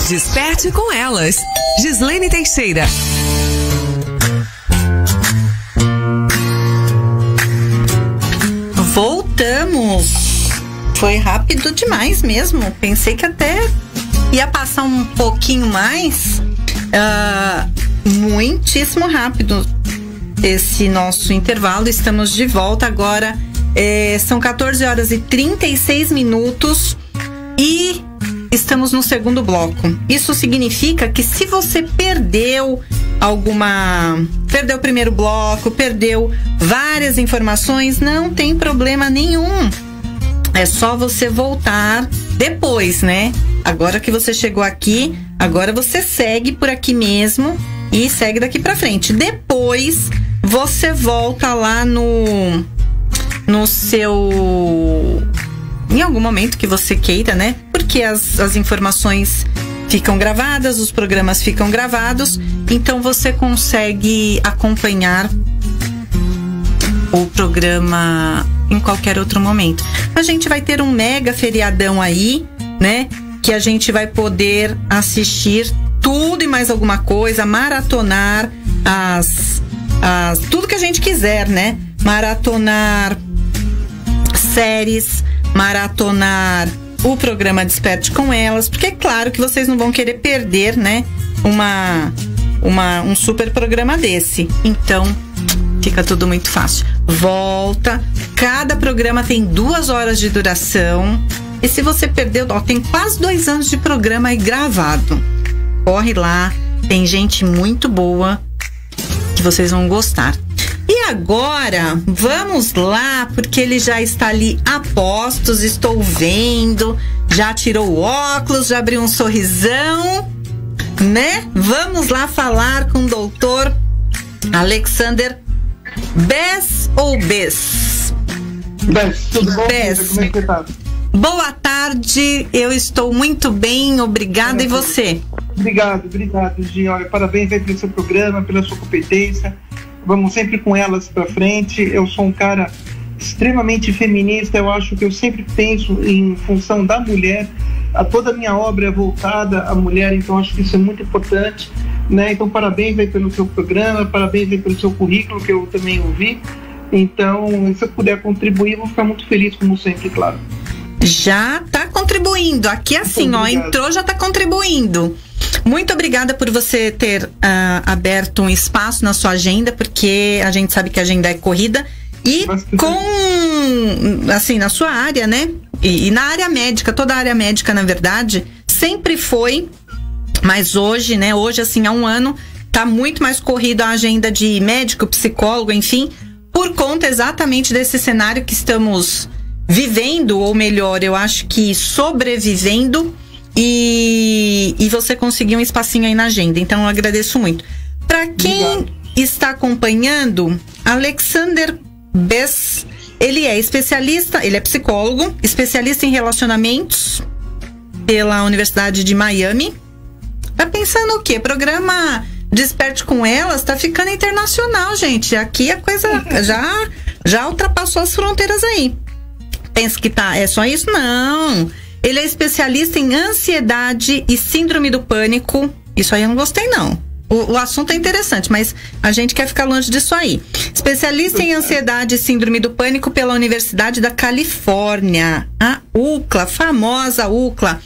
Desperte com elas. Gislene Teixeira. Voltamos. Foi rápido demais mesmo. Pensei que até ia passar um pouquinho mais. Muitíssimo rápido esse nosso intervalo. Estamos de volta agora. São 14 horas e 36 minutos e estamos no segundo bloco. Isso significa que se você perdeu o primeiro bloco, perdeu várias informações, não tem problema nenhum. É só você voltar depois, né? Agora que você chegou aqui, agora você segue por aqui mesmo e segue daqui pra frente. Depois você volta lá no seu... em algum momento que você queira, né? Porque as informações ficam gravadas, os programas ficam gravados, então você consegue acompanhar o programa em qualquer outro momento. A gente vai ter um mega feriadão aí, né? Que a gente vai poder assistir tudo e mais alguma coisa, maratonar tudo que a gente quiser, né? Maratonar séries, maratonar o programa Desperte com Elas, porque é claro que vocês não vão querer perder, né, um super programa desse. Então, fica tudo muito fácil. Volta, cada programa tem 2 horas de duração, e se você perdeu, tem quase 2 anos de programa aí gravado. Corre lá, tem gente muito boa que vocês vão gostar. E agora, vamos lá, porque ele já está ali a postos, estou vendo, já tirou o óculos, já abriu um sorrisão, né? Vamos lá falar com o doutor Alexander Bess ou Bess? Bess, tudo bom? Bess. Como é que você tá? Boa tarde, eu estou muito bem, obrigada. E você? Obrigado, Gi. Olha, parabéns aí pelo seu programa, pela sua competência. Vamos sempre com elas para frente. Eu sou um cara extremamente feminista. Eu acho que eu sempre penso em função da mulher. Toda a minha obra é voltada à mulher, então acho que isso é muito importante, né? Então parabéns aí pelo seu programa, parabéns aí pelo seu currículo, que eu também ouvi. Então, se eu puder contribuir, eu vou ficar muito feliz, como sempre, claro. Já está contribuindo. Aqui assim, ó, entrou, já está contribuindo. Muito obrigada por você ter aberto um espaço na sua agenda, porque a gente sabe que a agenda é corrida. E assim, na sua área, né? E na área médica, toda a área médica, na verdade, sempre foi. Mas hoje, né? Hoje, assim, há um ano, tá muito mais corrida a agenda de médico, psicólogo, enfim, por conta exatamente desse cenário que estamos vivendo, ou melhor, eu acho que sobrevivendo. E você conseguiu um espacinho aí na agenda, então eu agradeço muito. Para quem está acompanhando, Alexander Bess, ele é especialista, ele é psicólogo, especialista em relacionamentos pela Universidade de Miami. Tá pensando o quê? Programa Desperte com Elas tá ficando internacional, gente. Aqui a coisa já ultrapassou as fronteiras aí. Pensa que é só isso? Não. Ele é especialista em ansiedade e síndrome do pânico. Isso aí eu não gostei, não. O assunto é interessante, mas a gente quer ficar longe disso aí. Especialista em ansiedade e síndrome do pânico pela Universidade da Califórnia, a UCLA, famosa UCLA.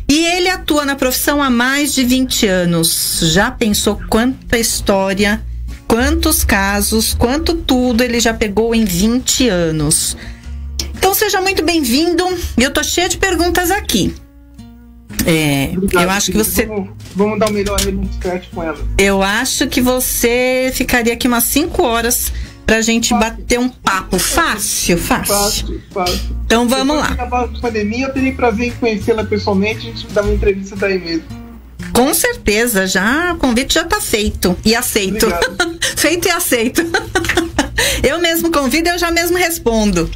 E ele atua na profissão há mais de 20 anos. Já pensou quanta história, quantos casos, quanto tudo ele já pegou em 20 anos. Então seja muito bem-vindo. Eu tô cheia de perguntas aqui. Eu acho que você... Vamos dar o melhor aí no Desperte com ela. Eu acho que você ficaria aqui umas 5 horas pra gente bater um papo. Fácil. Então vamos lá. Na pandemia, eu teria prazer em conhecê-la pessoalmente. A gente dá uma entrevista daí mesmo. Com certeza, o convite já tá feito e aceito. Feito e aceito. Eu mesmo convido, eu já mesmo respondo.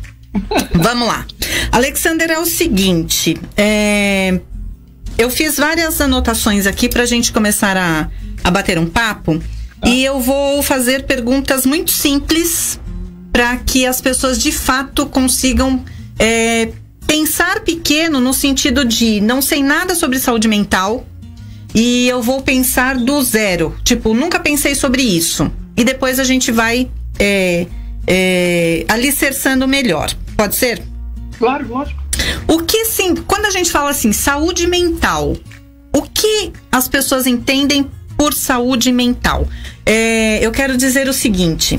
Vamos lá. Alexander, é o seguinte, eu fiz várias anotações aqui pra gente começar a bater um papo. E eu vou fazer perguntas muito simples para que as pessoas de fato consigam pensar pequeno, no sentido de não sei nada sobre saúde mental, e eu vou pensar do zero. Tipo, nunca pensei sobre isso. E depois a gente vai alicerçando melhor. Pode ser? Claro, lógico. O que, sim, quando a gente fala assim, saúde mental, o que as pessoas entendem por saúde mental? Eu quero dizer o seguinte: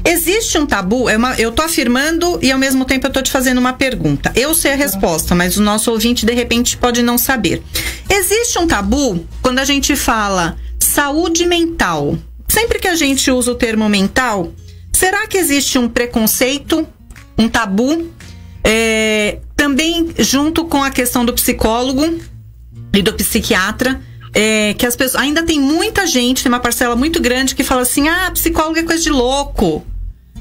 existe um tabu, eu tô afirmando e ao mesmo tempo eu tô te fazendo uma pergunta. Eu sei a resposta, mas o nosso ouvinte de repente pode não saber. Existe um tabu quando a gente fala saúde mental. Sempre que a gente usa o termo mental, será que existe um preconceito, um tabu? Também junto com a questão do psicólogo e do psiquiatra, que as pessoas, ainda tem muita gente, tem uma parcela muito grande que fala assim: psicólogo é coisa de louco,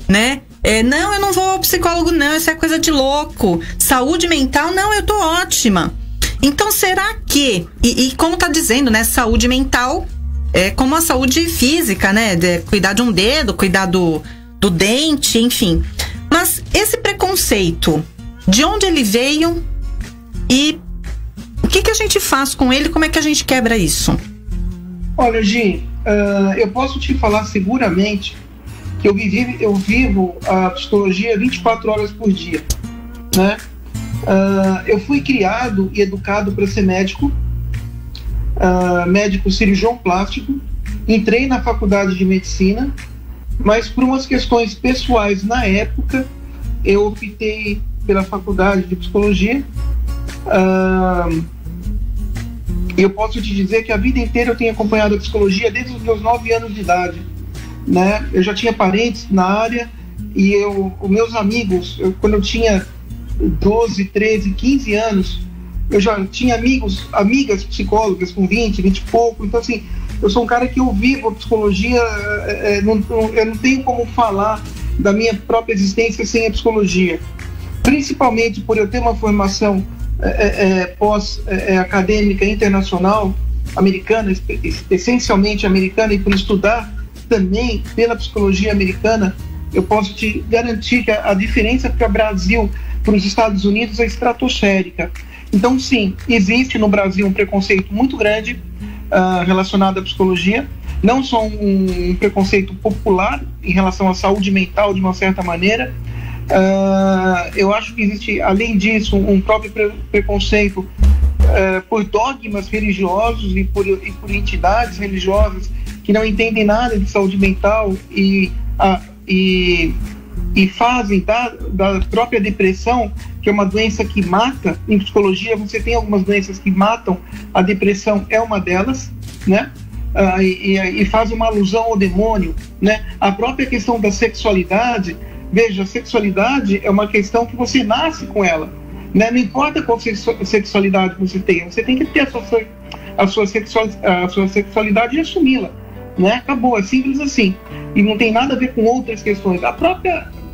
né? Não, eu não vou ao psicólogo não, isso é coisa de louco. Saúde mental, não, eu tô ótima. Então será que, e como tá dizendo, né, saúde mental é como a saúde física, né, cuidar de um dedo, cuidar do dente, enfim. Mas esse preconceito, de onde ele veio e o que a gente faz com ele? Como é que a gente quebra isso? Olha, Gi, eu posso te falar seguramente que eu vivo a psicologia 24 horas por dia, né? Eu fui criado e educado para ser médico, médico cirurgião plástico. Entrei na faculdade de medicina, mas por umas questões pessoais na época, eu optei pela faculdade de psicologia. Eu posso te dizer que a vida inteira eu tenho acompanhado a psicologia desde os meus 9 anos de idade, né? Eu já tinha parentes na área e os meus amigos, quando eu tinha 12, 13, 15 anos, eu já tinha amigas psicólogas com 20 e pouco. Então, assim, eu sou um cara que eu vivo a psicologia, eu não tenho como falar da minha própria existência sem a psicologia, principalmente por eu ter uma formação pós-acadêmica internacional, americana, essencialmente americana, e por estudar também pela psicologia americana. Eu posso te garantir que a diferença para o Brasil, para os Estados Unidos, é estratosférica. Então, sim, existe no Brasil um preconceito muito grande relacionado à psicologia, não só um preconceito popular em relação à saúde mental de uma certa maneira. Eu acho que existe, além disso, um próprio preconceito por dogmas religiosos e por entidades religiosas que não entendem nada de saúde mental e fazem da própria depressão, que é uma doença que mata. Em psicologia você tem algumas doenças que matam, a depressão é uma delas, né? E faz uma alusão ao demônio, né? A própria questão da sexualidade, veja, a sexualidade é uma questão que você nasce com ela, né? Não importa qual sexualidade você tenha, você tem que ter a sua sexualidade e assumi-la, né? Acabou, é simples assim. E não tem nada a ver com outras questões.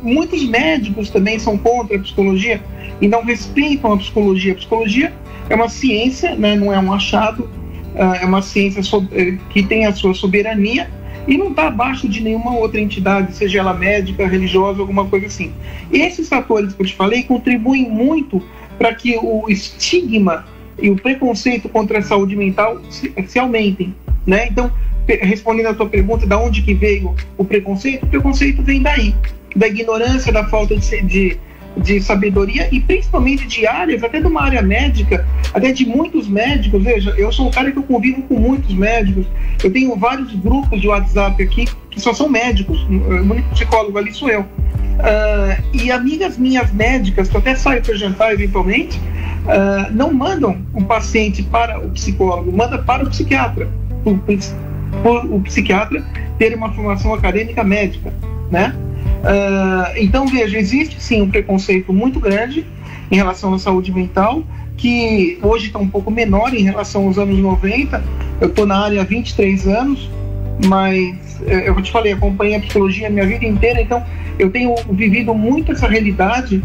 Muitos médicos também são contra a psicologia e não respeitam a psicologia. A psicologia é uma ciência, né? Não é um achado, é uma ciência que tem a sua soberania e não está abaixo de nenhuma outra entidade, seja ela médica, religiosa, alguma coisa assim. Esses fatores que eu te falei contribuem muito para que o estigma e o preconceito contra a saúde mental se aumentem, né? Então, respondendo a tua pergunta, da onde que veio o preconceito vem daí, da ignorância, da falta de sabedoria e principalmente de áreas, até de uma área médica, até de muitos médicos. Veja, eu sou um cara que eu convivo com muitos médicos, eu tenho vários grupos de WhatsApp aqui que só são médicos, o único psicólogo ali sou eu. E amigas minhas médicas, que eu até saio para jantar eventualmente, não mandam um paciente para o psicólogo, manda para o psiquiatra, por o psiquiatra ter uma formação acadêmica médica, né? Então, veja, existe sim um preconceito muito grande em relação à saúde mental, que hoje está um pouco menor em relação aos anos 90. Eu estou na área há 23 anos, mas eu te falei, acompanhei a psicologia a minha vida inteira, então eu tenho vivido muito essa realidade.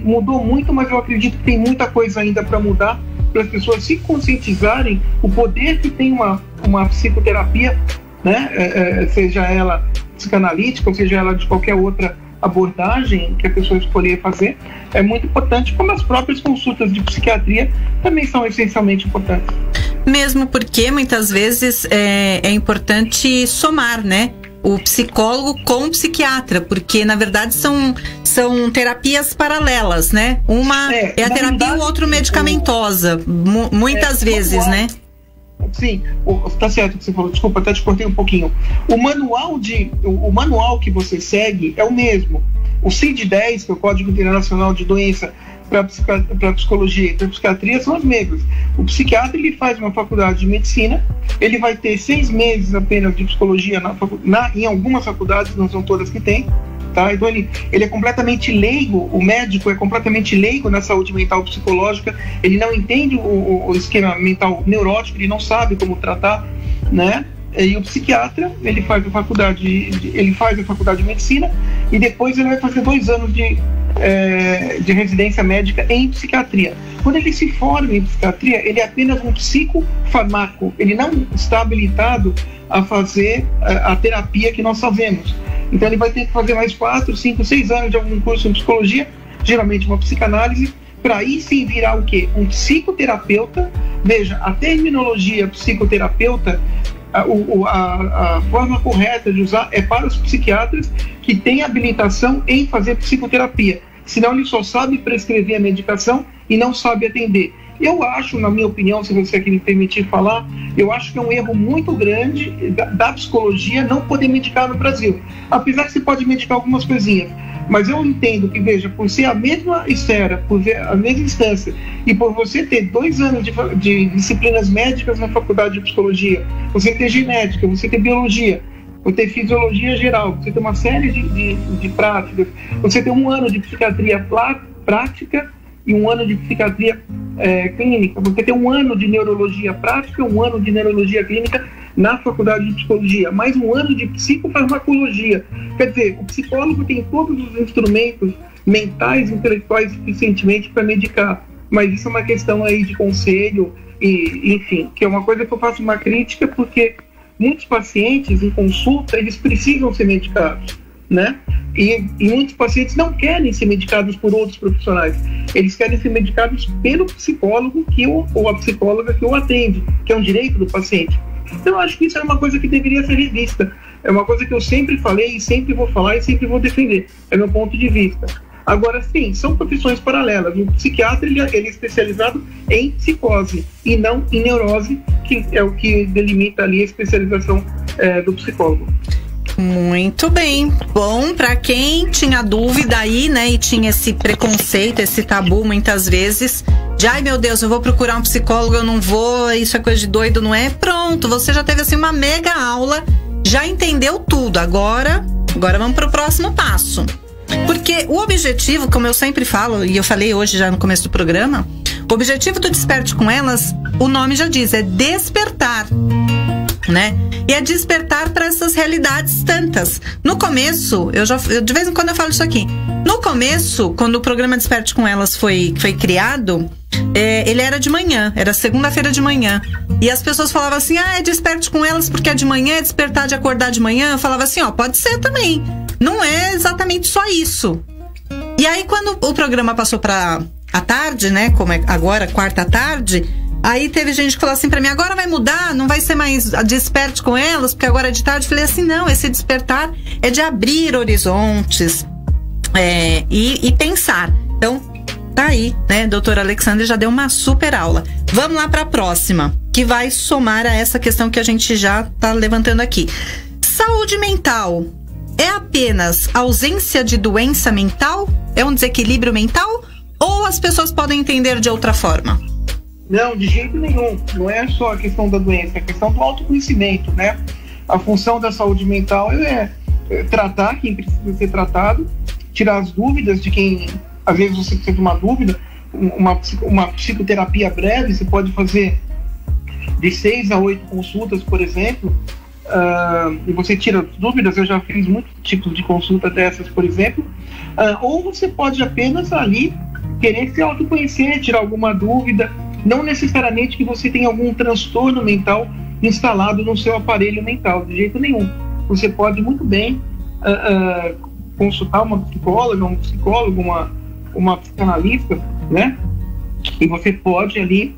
Mudou muito, mas eu acredito que tem muita coisa ainda para mudar, para as pessoas se conscientizarem o poder que tem uma psicoterapia, né? Seja ela psicanalítica, ou seja ela de qualquer outra abordagem que a pessoa escolher fazer. É muito importante, como as próprias consultas de psiquiatria também são essencialmente importantes. mesmo porque muitas vezes é importante somar, né? O psicólogo com o psiquiatra, porque na verdade são terapias paralelas, né? Uma é a terapia verdade, e o outro medicamentosa, muitas vezes, manual, né? Sim, tá certo o que você falou, desculpa, até te cortei um pouquinho. O manual que você segue é o mesmo. O CID-10, que é o Código Internacional de Doença para Psicologia e para Psiquiatria, são os mesmos. O psiquiatra, ele faz uma faculdade de medicina, ele vai ter 6 meses apenas de psicologia em algumas faculdades, não são todas que tem, tá? Então ele é completamente leigo, o médico é completamente leigo na saúde mental psicológica, ele não entende o esquema mental neurótico, ele não sabe como tratar, né? E o psiquiatra, ele faz a faculdade de medicina e depois ele vai fazer 2 anos de residência médica em psiquiatria. Quando ele se forma em psiquiatria, ele é apenas um psicofarmaco, ele não está habilitado a fazer a terapia que nós fazemos. Então ele vai ter que fazer mais 4, 5, 6 anos de algum curso em psicologia, geralmente uma psicanálise, para aí sim virar o quê? Um psicoterapeuta. Veja, a terminologia psicoterapeuta, a forma correta de usar é para os psiquiatras que têm habilitação em fazer psicoterapia. Senão ele só sabe prescrever a medicação e não sabe atender. Eu acho, na minha opinião, se você aqui me permitir falar, eu acho que é um erro muito grande da psicologia não poder medicar no Brasil. Apesar que você pode medicar algumas coisinhas. Mas eu entendo que, veja, por ser a mesma esfera, por ver a mesma instância, e por você ter 2 anos de disciplinas médicas na faculdade de psicologia, você ter genética, você ter biologia, você ter fisiologia geral, você ter uma série de práticas, você ter 1 ano de psiquiatria prática e 1 ano de psiquiatria clínica, você ter 1 ano de neurologia prática, 1 ano de neurologia clínica na faculdade de psicologia, mais 1 ano de psicofarmacologia. Quer dizer, o psicólogo tem todos os instrumentos mentais e intelectuais suficientemente para medicar, mas isso é uma questão aí de conselho e, enfim, que é uma coisa que eu faço uma crítica, porque muitos pacientes em consulta, eles precisam ser medicados, né? E muitos pacientes não querem ser medicados por outros profissionais, eles querem ser medicados pelo psicólogo ou a psicóloga que o atende, que é um direito do paciente. Então eu acho que isso é uma coisa que deveria ser revista, é uma coisa que eu sempre falei e sempre vou falar e sempre vou defender, é meu ponto de vista. Agora sim, são profissões paralelas. O psiquiatra ele é especializado em psicose e não em neurose, que é o que delimita ali a especialização do psicólogo. Muito bem. Bom, para quem tinha dúvida aí, né, e tinha esse preconceito, esse tabu muitas vezes, de ai meu Deus, eu vou procurar um psicólogo, eu não vou, isso é coisa de doido, não é? Pronto, você já teve assim uma mega aula, já entendeu tudo. Agora vamos pro próximo passo. Porque o objetivo, como eu sempre falo, e eu falei hoje já no começo do programa, o objetivo do Desperte com Elas, o nome já diz, é despertar, né? E é despertar para essas realidades tantas. No começo, eu de vez em quando eu falo isso aqui. No começo, quando o programa Desperte com Elas foi criado, ele era de manhã, era segunda-feira de manhã. E as pessoas falavam assim, é Desperte com Elas porque é de manhã, é despertar de acordar de manhã. Eu falava assim, pode ser também. Não é exatamente só isso. E aí, quando o programa passou para a tarde, né, como é agora, quarta tarde, aí teve gente que falou assim pra mim, agora vai mudar, não vai ser mais Desperte com Elas, porque agora é de tarde. Eu falei assim, não, esse despertar é de abrir horizontes e pensar. Então, tá aí, né, doutora Alexandre já deu uma super aula. Vamos lá pra próxima, que vai somar a essa questão que a gente já tá levantando aqui. Saúde mental é apenas ausência de doença mental? É um desequilíbrio mental? Ou as pessoas podem entender de outra forma? Não, de jeito nenhum. Não é só a questão da doença, é a questão do autoconhecimento, né? A função da saúde mental é tratar quem precisa ser tratado, tirar as dúvidas de quem, às vezes você precisa de uma dúvida, uma psicoterapia breve, você pode fazer de 6 a 8 consultas, por exemplo, e você tira dúvidas. Eu já fiz muitos tipos de consulta dessas, por exemplo, ou você pode apenas ali querer se autoconhecer, tirar alguma dúvida, não necessariamente que você tenha algum transtorno mental instalado no seu aparelho mental, de jeito nenhum. Você pode muito bem consultar uma psicóloga, um psicólogo, uma psicanalista, né? E você pode ali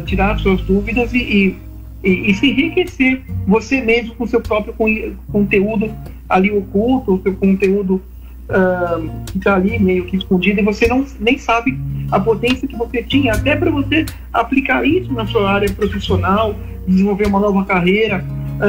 tirar suas dúvidas e se enriquecer você mesmo com seu próprio conteúdo ali oculto, o seu conteúdo que está ali meio que escondido, e você nem sabe a potência que você tinha, até para você aplicar isso na sua área profissional, desenvolver uma nova carreira.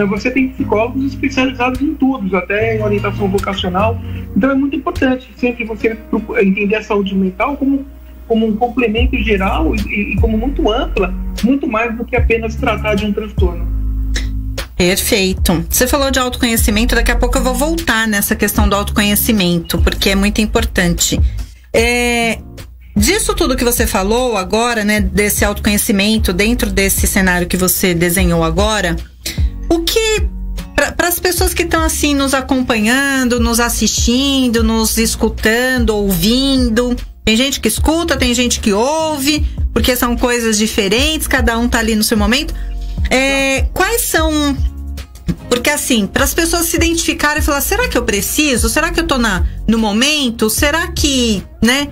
Você tem psicólogos especializados em tudo, até em orientação vocacional. Então é muito importante sempre você entender a saúde mental como um complemento geral e como muito ampla, muito mais do que apenas tratar de um transtorno. Perfeito. Você falou de autoconhecimento, daqui a pouco eu vou voltar nessa questão do autoconhecimento, porque é muito importante. Disso tudo que você falou agora, né, desse autoconhecimento, dentro desse cenário que você desenhou agora, o que, para as pessoas que estão assim nos acompanhando, nos assistindo, nos escutando, ouvindo, tem gente que escuta, tem gente que ouve, porque são coisas diferentes, cada um tá ali no seu momento. Quais são... Porque assim, para as pessoas se identificarem e falar, será que eu preciso? Será que eu tô no momento? Será que, né?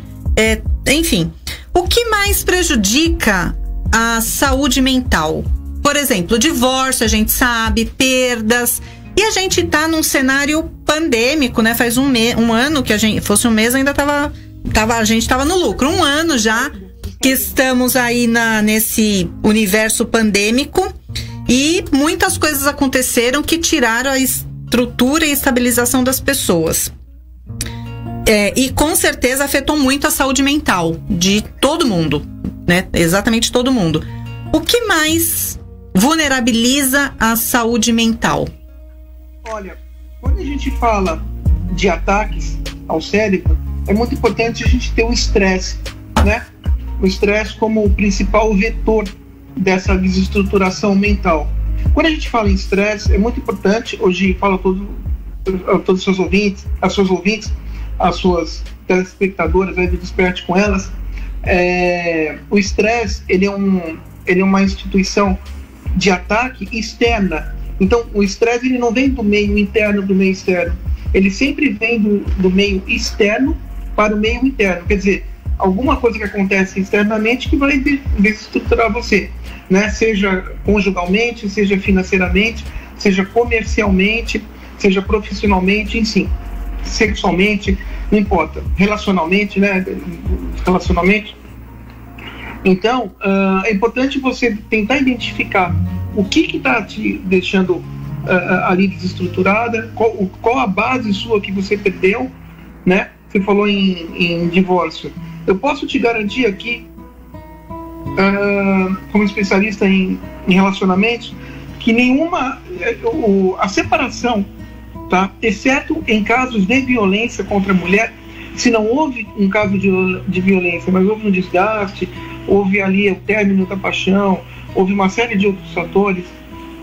Enfim, o que mais prejudica a saúde mental? Por exemplo, divórcio, a gente sabe, perdas. E a gente tá num cenário pandêmico, né? Faz um ano que fosse um mês, ainda a gente tava no lucro. Um ano já que estamos aí nesse universo pandêmico, e muitas coisas aconteceram que tiraram a estrutura e estabilização das pessoas. E com certeza afetou muito a saúde mental de todo mundo, né? Exatamente todo mundo. O que mais vulnerabiliza a saúde mental? Olha, quando a gente fala de ataques ao cérebro, é muito importante a gente ter o estresse, né? O estresse como o principal vetor dessa desestruturação mental. Quando a gente fala em estresse, é muito importante, hoje falo a todos os seus ouvintes, as suas telespectadoras, aí do Desperte com Elas, o estresse, ele é uma instituição de ataque externa. Então, o estresse, ele não vem do meio interno, do meio externo. Ele sempre vem do meio externo para o meio interno. Quer dizer, alguma coisa que acontece externamente que vai desestruturar você, né? Seja conjugalmente, seja financeiramente, seja comercialmente, seja profissionalmente, enfim, sexualmente, não importa, relacionalmente, né? Relacionamento. Então, é importante você tentar identificar o que está te deixando ali desestruturada, qual a base sua que você perdeu, né? Você falou em divórcio. Eu posso te garantir aqui, como especialista em relacionamentos, que a separação, tá? Exceto em casos de violência contra a mulher, se não houve um caso de violência, mas houve um desgaste, houve ali o término da paixão, houve uma série de outros fatores,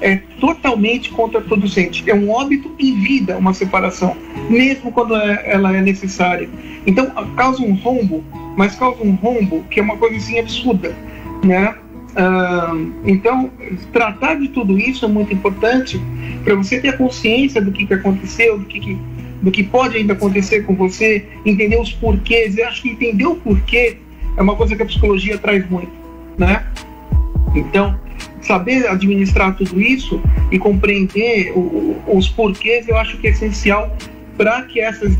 é totalmente contraproducente. É um óbito em vida uma separação, mesmo quando ela é necessária. Então, causa um rombo, mas causa um rombo que é uma coisa assim absurda, né? Então, tratar de tudo isso é muito importante para você ter a consciência do que aconteceu, do que pode ainda acontecer com você, entender os porquês. Eu acho que entender o porquê é uma coisa que a psicologia traz muito, né? Então, saber administrar tudo isso e compreender os porquês, eu acho que é essencial para que essas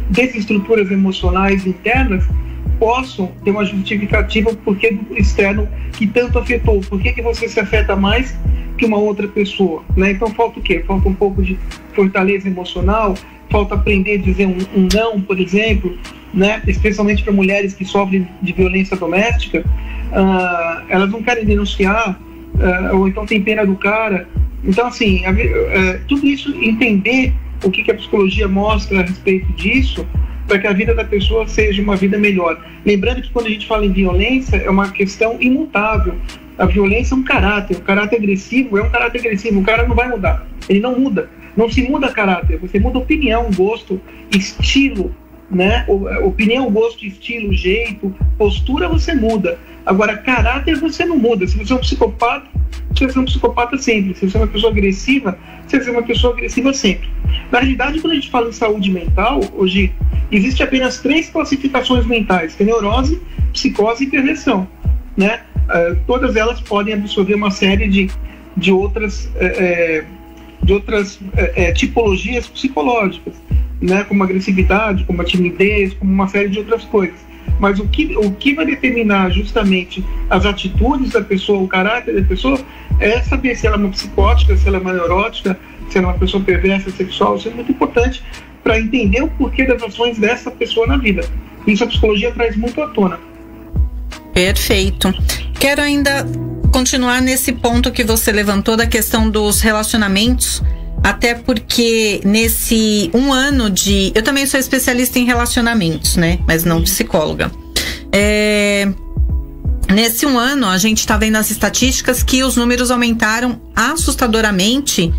desestruturas emocionais internas possam ter uma justificativa porque do externo que tanto afetou. Por que você se afeta mais que uma outra pessoa, né? Então falta o quê? Falta um pouco de fortaleza emocional, falta aprender a dizer um não, por exemplo, né? Especialmente para mulheres que sofrem de violência doméstica. Elas não querem denunciar, ou então tem pena do cara. Então, assim, tudo isso, entender o que a psicologia mostra a respeito disso, para que a vida da pessoa seja uma vida melhor. Lembrando que quando a gente fala em violência, é uma questão imutável. A violência é um caráter. O caráter agressivo é um caráter agressivo. O cara não vai mudar. Ele não muda. Não se muda caráter. Você muda opinião, gosto, estilo, né? Opinião, gosto, estilo, jeito, postura você muda. Agora, caráter você não muda. Se você é um psicopata, você vai ser um psicopata sempre. Se você é uma pessoa agressiva, você vai ser uma pessoa agressiva sempre. Na realidade, quando a gente fala em saúde mental, hoje existe apenas 3 classificações mentais, que é neurose, psicose e perversão. né? Todas elas podem absorver uma série de outras tipologias psicológicas, né? Como a agressividade, como a timidez, como uma série de outras coisas. Mas o que vai determinar justamente as atitudes da pessoa, o caráter da pessoa, é saber se ela é uma psicótica, se ela é uma neurótica, se ela é uma pessoa perversa, sexual. Isso é muito importante para entender o porquê das ações dessa pessoa na vida. Isso a psicologia traz muito à tona. Perfeito. Quero ainda continuar nesse ponto que você levantou da questão dos relacionamentos, até porque nesse um ano de... Eu também sou especialista em relacionamentos, né? Mas não psicóloga. Nesse um ano, a gente está vendo as estatísticas que os números aumentaram assustadoramente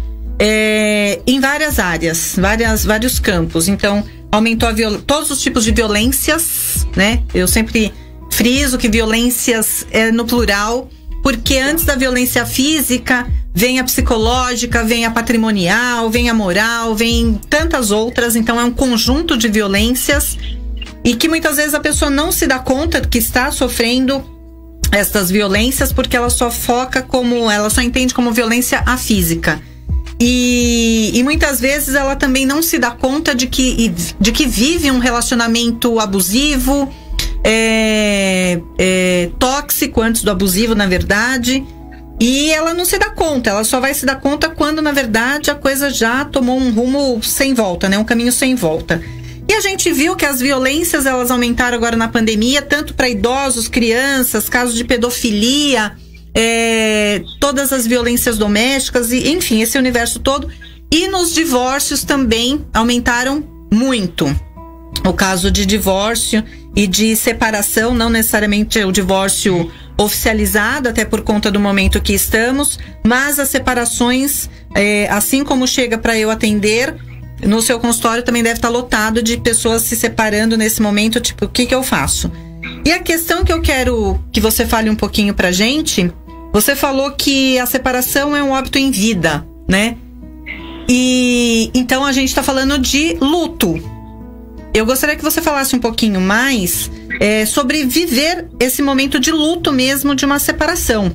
em várias áreas, vários campos. Então, aumentou todos os tipos de violências, né? Eu sempre friso que violências é no plural, porque antes da violência física vem a psicológica, vem a patrimonial, vem a moral, vem tantas outras. Então é um conjunto de violências e que muitas vezes a pessoa não se dá conta que está sofrendo estas violências, porque ela só entende como violência a física. E muitas vezes ela também não se dá conta de que vive um relacionamento abusivo, tóxico antes do abusivo, na verdade, e ela não se dá conta, ela só vai se dar conta quando, na verdade, a coisa já tomou um rumo sem volta, né? Um caminho sem volta. E a gente viu que as violências, elas aumentaram agora na pandemia, tanto para idosos, crianças, casos de pedofilia, todas as violências domésticas, e enfim, esse universo todo. E nos divórcios também aumentaram muito. O caso de divórcio e de separação, não necessariamente o divórcio oficializado, até por conta do momento que estamos, mas as separações, assim como chega para eu atender, no seu consultório também deve estar lotado de pessoas se separando nesse momento, tipo, o que eu faço? E a questão que eu quero que você fale um pouquinho pra gente, você falou que a separação é um óbito em vida, né? E então a gente tá falando de luto. Eu gostaria que você falasse um pouquinho mais sobre viver esse momento de luto mesmo de uma separação.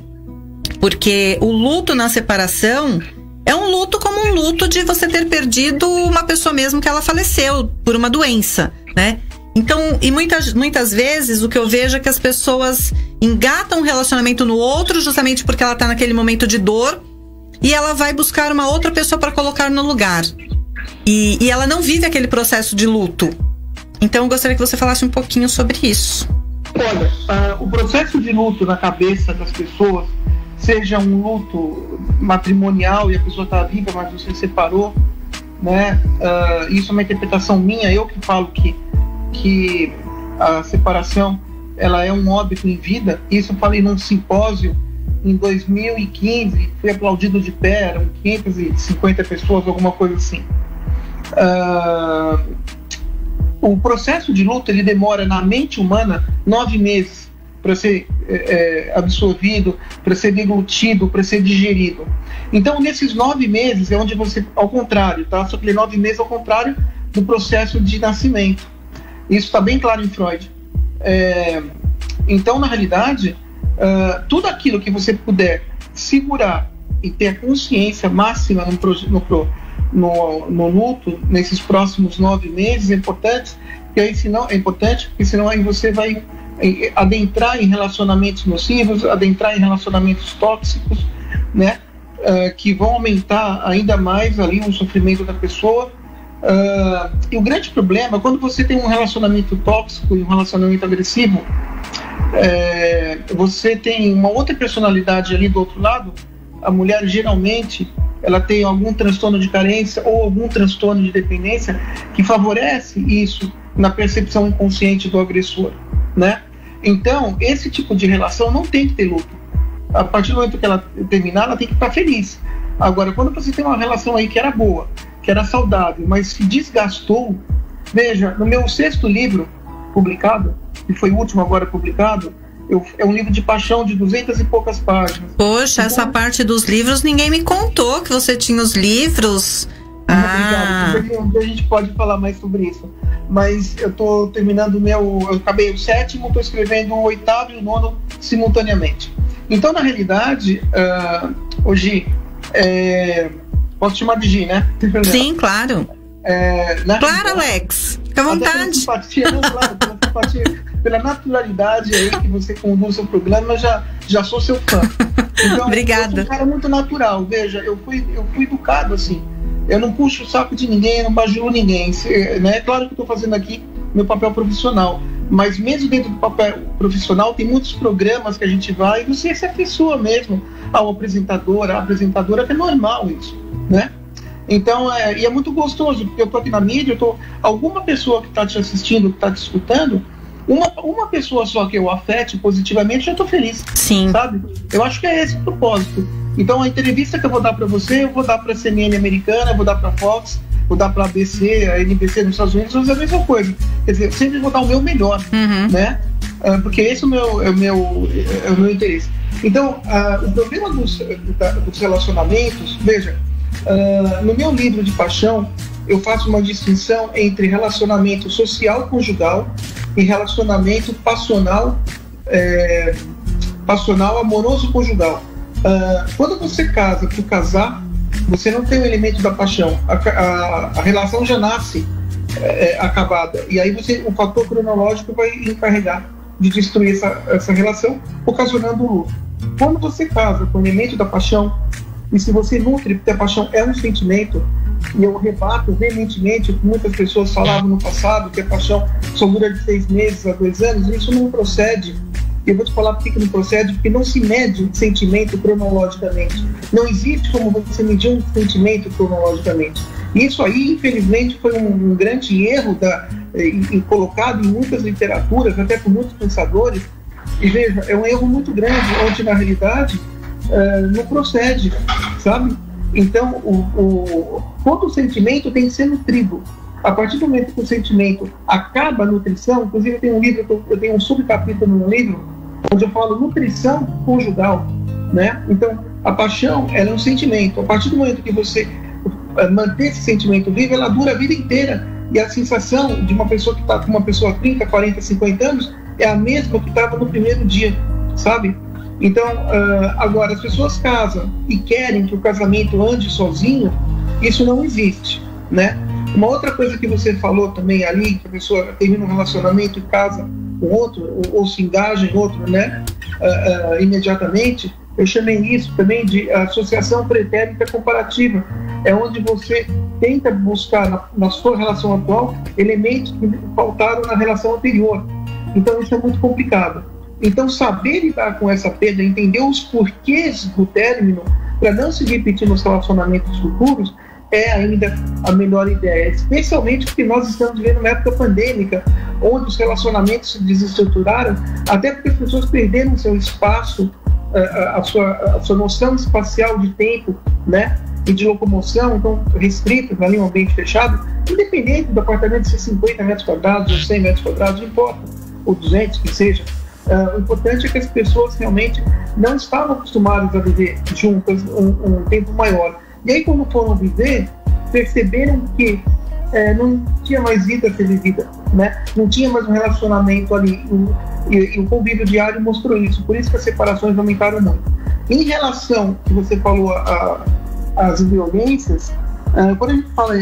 Porque o luto na separação é um luto como um luto de você ter perdido uma pessoa mesmo que ela faleceu por uma doença, né? Então, e muitas vezes o que eu vejo é que as pessoas engatam um relacionamento no outro justamente porque ela tá naquele momento de dor e ela vai buscar uma outra pessoa para colocar no lugar. E ela não vive aquele processo de luto. Então eu gostaria que você falasse um pouquinho sobre isso. Olha, o processo de luto na cabeça das pessoas, seja um luto matrimonial e a pessoa está viva, mas você se separou, né? Isso é uma interpretação minha, eu que falo que a separação ela é um óbito em vida. Isso eu falei num simpósio em 2015, fui aplaudido de pé, eram 550 pessoas, alguma coisa assim. O processo de luto, ele demora na mente humana 9 meses para ser absorvido, para ser deglutido, para ser digerido. Então, nesses 9 meses é onde você, ao contrário, tá? Só que 9 meses ao contrário do processo de nascimento. Isso está bem claro em Freud. Então, na realidade, tudo aquilo que você puder segurar e ter a consciência máxima no luto, nesses próximos 9 meses, é importante, porque senão aí você vai adentrar em relacionamentos nocivos, adentrar em relacionamentos tóxicos, né? Que vão aumentar ainda mais ali o sofrimento da pessoa. E o grande problema, quando você tem um relacionamento tóxico e um relacionamento agressivo, você tem uma outra personalidade ali do outro lado. A mulher geralmente ela tem algum transtorno de carência ou algum transtorno de dependência que favorece isso na percepção inconsciente do agressor, né? Então, esse tipo de relação não tem que ter luto. A partir do momento que ela terminar, ela tem que estar feliz. Agora, quando você tem uma relação aí que era boa, que era saudável, mas se desgastou, veja, no meu 6º livro publicado, que foi o último agora publicado, é um livro de paixão de 200 e poucas páginas. Poxa, então, essa parte dos livros ninguém me contou que você tinha os livros. Obrigado. A gente pode falar mais sobre isso. mas eu estou terminando eu acabei o 7º, estou escrevendo o 8º e o 9º simultaneamente. Então, na realidade, hoje, posso chamar de Gi, né? Sim, claro. Claro, Alex, fica à vontade. Pela simpatia, claro, pela simpatia, pela naturalidade aí que você conduz o programa, já sou seu fã. Então, obrigada. Eu sou um cara muito natural, veja, eu fui educado assim. Eu não puxo o saco de ninguém, eu não bajulo ninguém, né? Claro que eu estou fazendo aqui meu papel profissional, mas mesmo dentro do papel profissional tem muitos programas que a gente vai e você se afeiçoa mesmo ao apresentador, à apresentadora, que é normal isso, né? Então, e é muito gostoso, porque eu estou aqui na mídia, alguma pessoa que está te assistindo, que está te escutando, uma pessoa só que eu afete positivamente, já estou feliz. Sim. Sabe? Eu acho que é esse o propósito. Então, a entrevista que eu vou dar para você, eu vou dar para a CNN americana, eu vou dar para a Fox, vou dar para a ABC, a NBC nos Estados Unidos, mas é a mesma coisa. Quer dizer, eu sempre vou dar o meu melhor, né? Porque esse é o meu interesse. Então, o problema dos relacionamentos, veja, no meu livro de paixão, eu faço uma distinção entre relacionamento social conjugal e relacionamento passional amoroso conjugal. Quando você casa por casar, você não tem o elemento da paixão, a relação já nasce acabada, e aí o fator cronológico vai encarregar de destruir essa relação, ocasionando o luto. Quando você casa com o elemento da paixão, e se você nutre, porque a paixão é um sentimento, e eu rebato veementemente o que muitas pessoas falavam no passado, que a paixão só dura de 6 meses a 2 anos, isso não procede. E eu vou te falar por que não procede, porque não se mede um sentimento cronologicamente. Não existe como você medir um sentimento cronologicamente. Isso aí, infelizmente, foi um grande erro colocado em muitas literaturas, até por muitos pensadores. E veja, é um erro muito grande, onde na realidade não procede, sabe? Então, todo sentimento tem que ser nutrido. A partir do momento que o sentimento acaba a nutrição, inclusive eu tenho um subcapítulo no livro onde eu falo nutrição conjugal, né? Então, a paixão, ela é um sentimento. A partir do momento que você manter esse sentimento vivo, ela dura a vida inteira. E a sensação de uma pessoa que está com uma pessoa há 30, 40, 50 anos é a mesma que estava no primeiro dia, sabe? Então, agora, as pessoas casam e querem que o casamento ande sozinho, isso não existe, né? Uma outra coisa que você falou também ali, que a pessoa termina um relacionamento e casa com outro, ou se engaja em outro, né? Imediatamente, eu chamei isso também de associação pretérita comparativa. É onde você tenta buscar na sua relação atual elementos que faltaram na relação anterior. Então, isso é muito complicado. Então, saber lidar com essa perda, entender os porquês do término, para não se repetir nos relacionamentos futuros, é ainda a melhor ideia. Especialmente porque nós estamos vivendo uma época pandêmica, onde os relacionamentos se desestruturaram, até porque as pessoas perderam seu espaço, a sua noção espacial de tempo, né? E de locomoção, então restritas ali, um ambiente fechado, independente do apartamento ser 50 metros quadrados ou 100 metros quadrados, não importa, ou 200, que seja. O importante é que as pessoas realmente não estavam acostumadas a viver juntas um tempo maior. E aí, quando foram viver, perceberam que não tinha mais vida a ser vivida, né? Não tinha mais um relacionamento ali. E o convívio diário mostrou isso. Por isso que as separações aumentaram muito. Em relação, que você falou, às violências, quando a gente fala,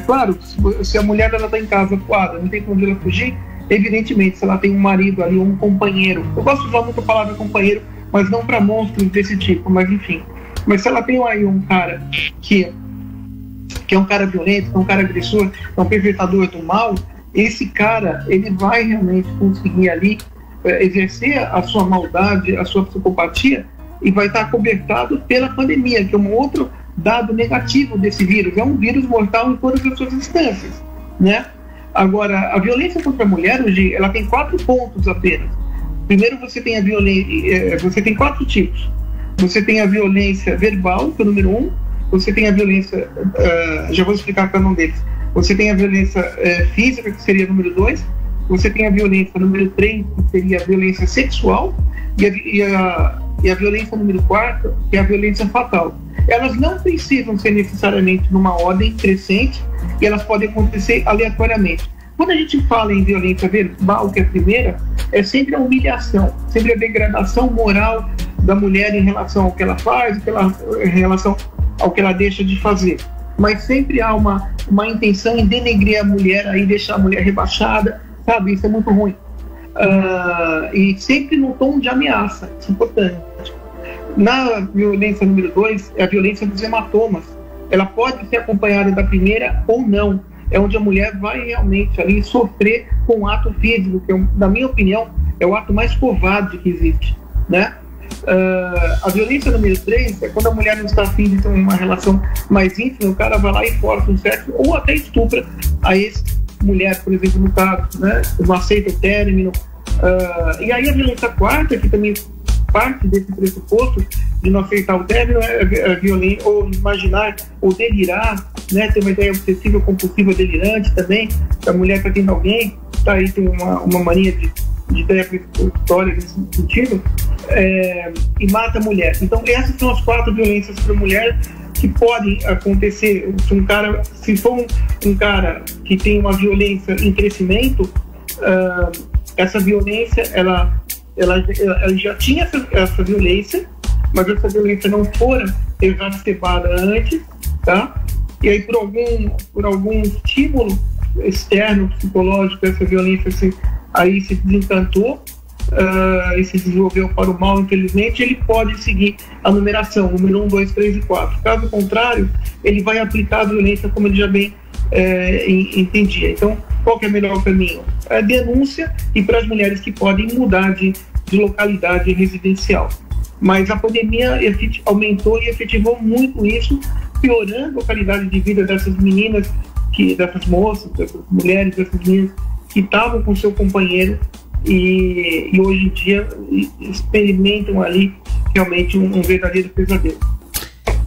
claro, se a mulher está em casa coada, não tem como ela fugir, evidentemente, se ela tem um marido ali, ou um companheiro, eu gosto de usar muito a palavra companheiro, mas não para monstros desse tipo, mas enfim. Mas se ela tem aí um cara que é um cara violento, que é um cara agressor, que é um perpetrador do mal, esse cara, ele vai realmente conseguir ali exercer a sua maldade, a sua psicopatia, e vai estar acobertado pela pandemia, que é um outro dado negativo desse vírus. É um vírus mortal em todas as suas instâncias, né? Agora, a violência contra a mulher, hoje, ela tem 4 pontos apenas. Primeiro, você tem a violência, você tem 4 tipos. Você tem a violência verbal, que é o número 1. Você tem a violência, já vou explicar cada um deles. Você tem a violência física, que seria o número 2. Você tem a violência número 3, que seria a violência sexual. E a violência número 4, que é a violência fatal. Elas não precisam ser necessariamente numa ordem crescente, e elas podem acontecer aleatoriamente. Quando a gente fala em violência verbal, que é a primeira, é sempre a humilhação, sempre a degradação moral da mulher em relação ao que ela faz, em relação ao que ela deixa de fazer. Mas sempre há uma intenção em denegrir a mulher, aí deixar a mulher rebaixada, sabe? Isso é muito ruim. E sempre no tom de ameaça, isso é importante. Na violência número 2, é a violência dos hematomas. Ela pode ser acompanhada da primeira ou não. É onde a mulher vai realmente ali sofrer com o ato físico, que, na minha opinião, é o ato mais covarde que existe, né? A violência número 3 é quando a mulher não está afim de ter uma relação mais íntima, o cara vai lá e força um sexo ou até estupra a ex-mulher, por exemplo, no caso, né? Não aceita o término. E aí a violência 4, que também parte desse pressuposto de não aceitar o término, é violência, ou imaginar, ou delirar, né? Ter uma ideia obsessiva, compulsiva, delirante também. A mulher está tendo alguém, tá aí, tem uma mania de ideia história nesse sentido, e mata a mulher. Então essas são as 4 violências para a mulher que podem acontecer. Se for um cara que tem uma violência em crescimento, essa violência ela já tinha essa violência, mas essa violência não fora exacerbada antes, tá? E aí por algum estímulo externo, psicológico, essa violência se desencantou e se desenvolveu para o mal, infelizmente, ele pode seguir a numeração, número 1, 2, 3 e 4. Caso contrário, ele vai aplicar a violência como ele já bem entendia. Então, qual que é o melhor caminho? É a denúncia, e para as mulheres que podem mudar de localidade residencial. Mas a pandemia aumentou e efetivou muito isso, piorando a qualidade de vida dessas meninas, dessas moças, dessas mulheres, dessas meninas que estavam com seu companheiro e hoje em dia experimentam ali realmente um verdadeiro pesadelo.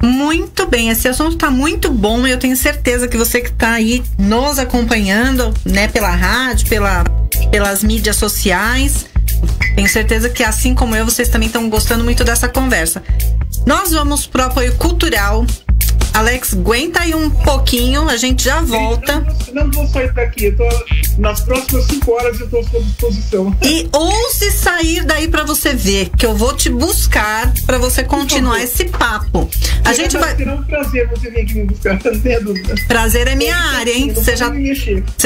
Muito bem, esse assunto está muito bom e eu tenho certeza que você que está aí nos acompanhando, né, pela rádio, pelas mídias sociais, tenho certeza que assim como eu, vocês também estão gostando muito dessa conversa. Nós vamos pro apoio cultural. Alex, aguenta aí um pouquinho, a gente já volta. Não vou sair daqui, nas próximas 5 horas eu estou à sua disposição. E ouse sair daí pra você ver, que eu vou te buscar pra você continuar esse papo. A gente vai... Será um prazer você vir aqui me buscar, não tenha dúvida. Prazer é minha área, hein? Você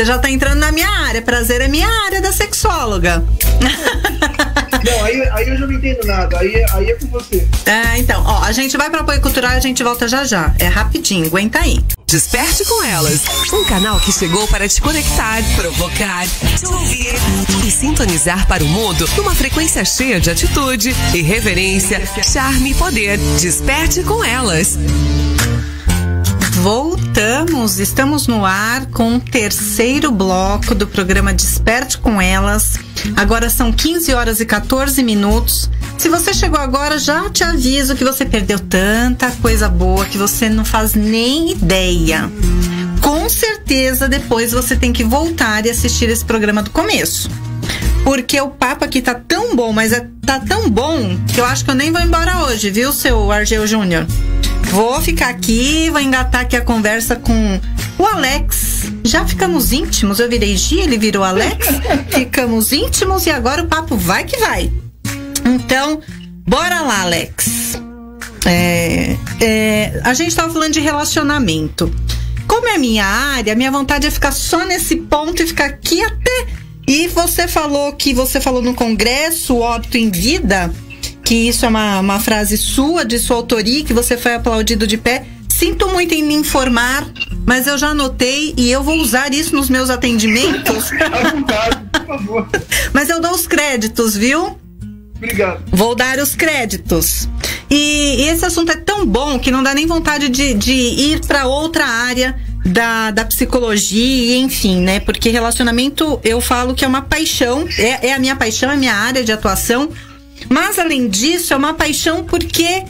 já tá entrando na minha área, prazer é minha área da sexóloga. Não, aí eu já não entendo nada, aí é com você. Então, a gente vai pro apoio cultural e a gente volta já. É rapidinho, aguenta aí. Desperte com Elas, um canal que chegou para te conectar, provocar, te ouvir e sintonizar para o mundo numa frequência cheia de atitude, irreverência, charme e poder. Desperte com Elas. Voltamos, estamos no ar com o 3º bloco do programa Desperte com Elas. Agora são 15 horas e 14 minutos. Se você chegou agora, já te aviso que você perdeu tanta coisa boa que você não faz nem ideia. Com certeza, depois você tem que voltar e assistir esse programa do começo. Porque o papo aqui tá tão bom, mas tá tão bom que eu acho que eu nem vou embora hoje, viu, seu Argel Júnior? Vou ficar aqui, vou engatar aqui a conversa com o Alex. Já ficamos íntimos, eu virei Gi, ele virou Alex. Ficamos íntimos e agora o papo vai que vai. Então, bora lá, Alex. A gente tava falando de relacionamento. Como é a minha área, minha vontade é ficar só nesse ponto e ficar aqui até... E você falou no congresso, o óbito em vida, que isso é uma frase sua, de sua autoria, que você foi aplaudido de pé. Sinto muito em me informar, mas eu já anotei e eu vou usar isso nos meus atendimentos. À vontade, por favor. Mas eu dou os créditos, viu? Obrigado. Vou dar os créditos. E esse assunto é tão bom que não dá nem vontade de ir para outra área da psicologia, enfim, né? Porque relacionamento, eu falo que é uma paixão, é a minha paixão, é a minha área de atuação. Mas, além disso, é uma paixão porque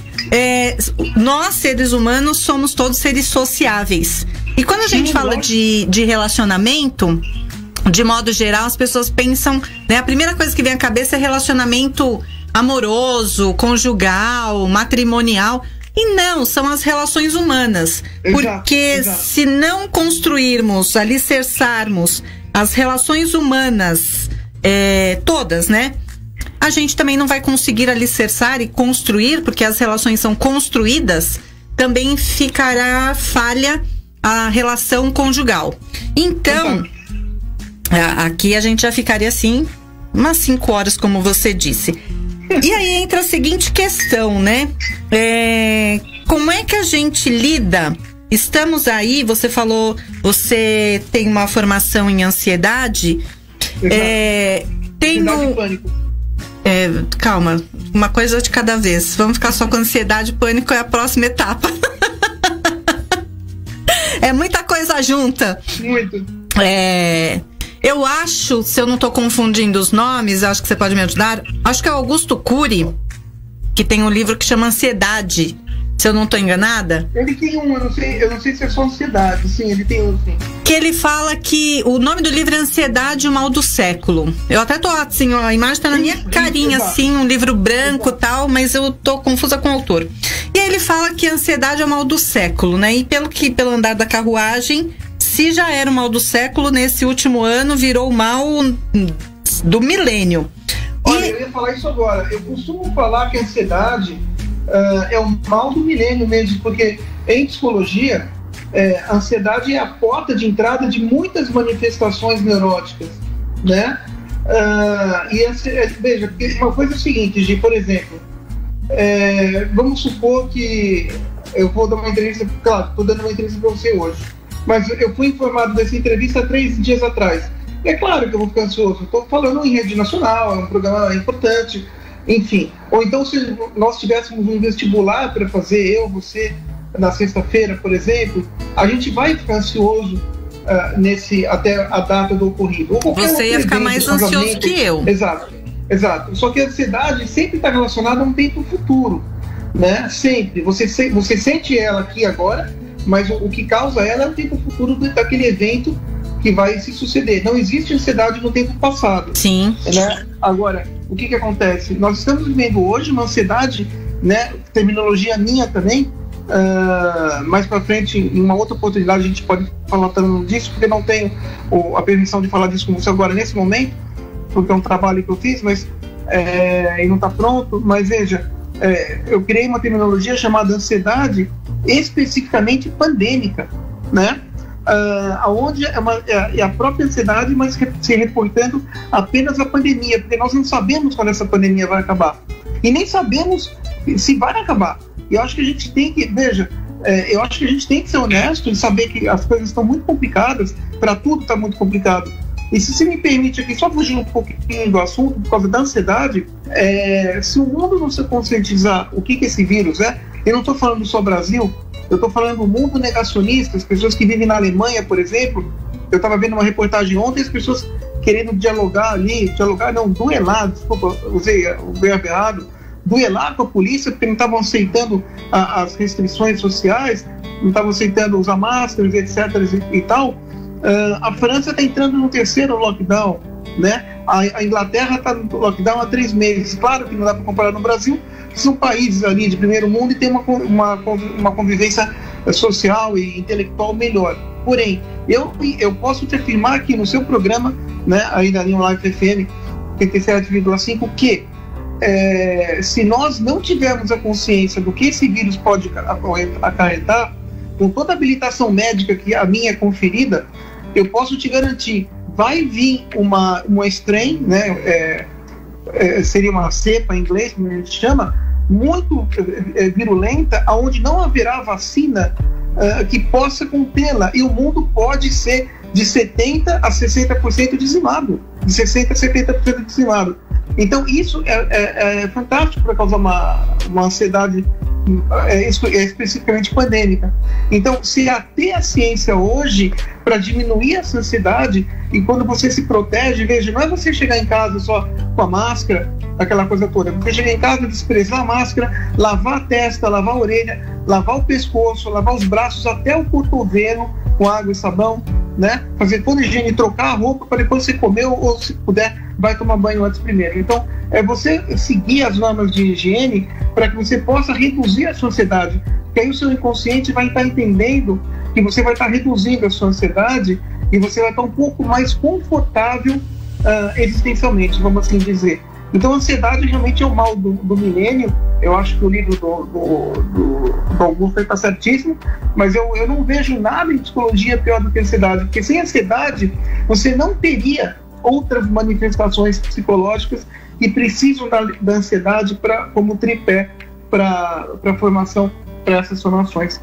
nós, seres humanos, somos todos seres sociáveis. E quando a gente fala de relacionamento, de modo geral, as pessoas pensam, né? A primeira coisa que vem à cabeça é relacionamento amoroso, conjugal, matrimonial. E não, são as relações humanas. Porque se não construirmos, alicerçarmos as relações humanas, todas, né? A gente também não vai conseguir alicerçar e construir, porque as relações são construídas, também ficará falha a relação conjugal. Então, aqui a gente já ficaria assim, umas 5 horas, como você disse. E aí entra a seguinte questão, né? Como é que a gente lida? Estamos aí, você falou, você tem uma formação em ansiedade. Ansiedade e pânico. Calma, uma coisa de cada vez. Vamos ficar só com ansiedade e pânico, é a próxima etapa. É muita coisa junta. Muito. Eu acho, se eu não tô confundindo os nomes, acho que você pode me ajudar. Acho que é o Augusto Cury, que tem um livro que chama Ansiedade. Se eu não tô enganada. Ele tem um, eu não sei se é só ansiedade. Sim, ele tem um, sim. Que ele fala que o nome do livro é Ansiedade, o Mal do Século. Eu até tô assim, a imagem tá na minha carinha, assim, um livro branco e tal, mas eu tô confusa com o autor. E aí ele fala que a ansiedade é o mal do século, né? E pelo andar da carruagem, se já era o mal do século, nesse último ano virou o mal do milênio. Olha, eu ia falar isso agora. Eu costumo falar que a ansiedade é o mal do milênio mesmo, porque em psicologia, a ansiedade é a porta de entrada de muitas manifestações neuróticas, né? Veja, uma coisa é o seguinte, Gi, por exemplo, vamos supor que eu vou dar uma entrevista, claro, estou dando uma entrevista para você hoje, mas eu fui informado dessa entrevista 3 dias atrás. É claro que eu vou ficar ansioso, estou falando em rede nacional, é um programa importante, enfim. Ou então, se nós tivéssemos um vestibular para fazer, você, na sexta-feira, por exemplo, a gente vai ficar ansioso até a data do ocorrido. Você ia ficar mais ansioso que eu. Exato. Só que a ansiedade sempre está relacionada a um tempo futuro, né? Sempre. Você sente ela aqui agora, mas o que causa ela é o tempo futuro daquele evento que vai se suceder. Não existe ansiedade no tempo passado. Sim. Né? Agora, o que acontece? Nós estamos vivendo hoje uma ansiedade, né? Terminologia minha também. Mais para frente, em uma outra oportunidade, a gente pode falar também disso, porque não tenho a permissão de falar disso com você agora nesse momento, porque é um trabalho que eu fiz, mas e não está pronto. Mas veja, eu criei uma terminologia chamada ansiedade especificamente pandêmica, né? Onde é a própria ansiedade, mas se reportando apenas à pandemia, porque nós não sabemos quando essa pandemia vai acabar e nem sabemos se vai acabar. E eu acho que a gente tem que, eu acho que a gente tem que ser honesto e saber que as coisas estão muito complicadas, para tudo está muito complicado. E se você me permite aqui, só fugir um pouquinho do assunto, por causa da ansiedade, se o mundo não se conscientizar o que esse vírus é, eu não estou falando só Brasil, eu estou falando do mundo negacionista, as pessoas que vivem na Alemanha, por exemplo. Eu estava vendo uma reportagem ontem, as pessoas querendo duelar, desculpa, usei o verbo errado, duelar com a polícia, porque não estavam aceitando as restrições sociais, não estavam aceitando usar máscaras, etc. e tal. A França está entrando no 3º lockdown, né? A Inglaterra está no lockdown há 3 meses. Claro que não dá para comparar no Brasil, que são países ali de primeiro mundo e tem uma convivência social e intelectual melhor. Porém, eu posso te afirmar aqui no seu programa, né, aí da Linha Live FM 87,5, que se nós não tivermos a consciência do que esse vírus pode acarretar, com toda a habilitação médica que a minha é conferida, eu posso te garantir, vai vir uma strain, né, seria uma cepa em inglês, como a gente chama, muito virulenta, onde não haverá vacina que possa contê-la, e o mundo pode ser de 70% a 60% dizimado, de 60% a 70% dizimado. Então isso é fantástico para causar uma ansiedade especificamente pandêmica. Então, se até a ciência hoje para diminuir essa ansiedade, e quando você se protege, veja, não é você chegar em casa só com a máscara, aquela coisa toda, você chegar em casa, desprezar a máscara, lavar a testa, lavar a orelha, lavar o pescoço, lavar os braços até o cotovelo com água e sabão, né? Fazer toda a higiene, trocar a roupa para depois você comer, ou se puder, vai tomar banho antes primeiro. Então, é você seguir as normas de higiene para que você possa reduzir a sua ansiedade, porque aí o seu inconsciente vai estar entendendo que você vai estar reduzindo a sua ansiedade e você vai estar um pouco mais confortável existencialmente, vamos assim dizer. Então, a ansiedade realmente é o mal do milênio. Eu acho que o livro do Augusto está certíssimo, mas eu não vejo nada em psicologia pior do que a ansiedade, porque sem ansiedade você não teria outras manifestações psicológicas que precisam da ansiedade como tripé para a formação, para essas formações.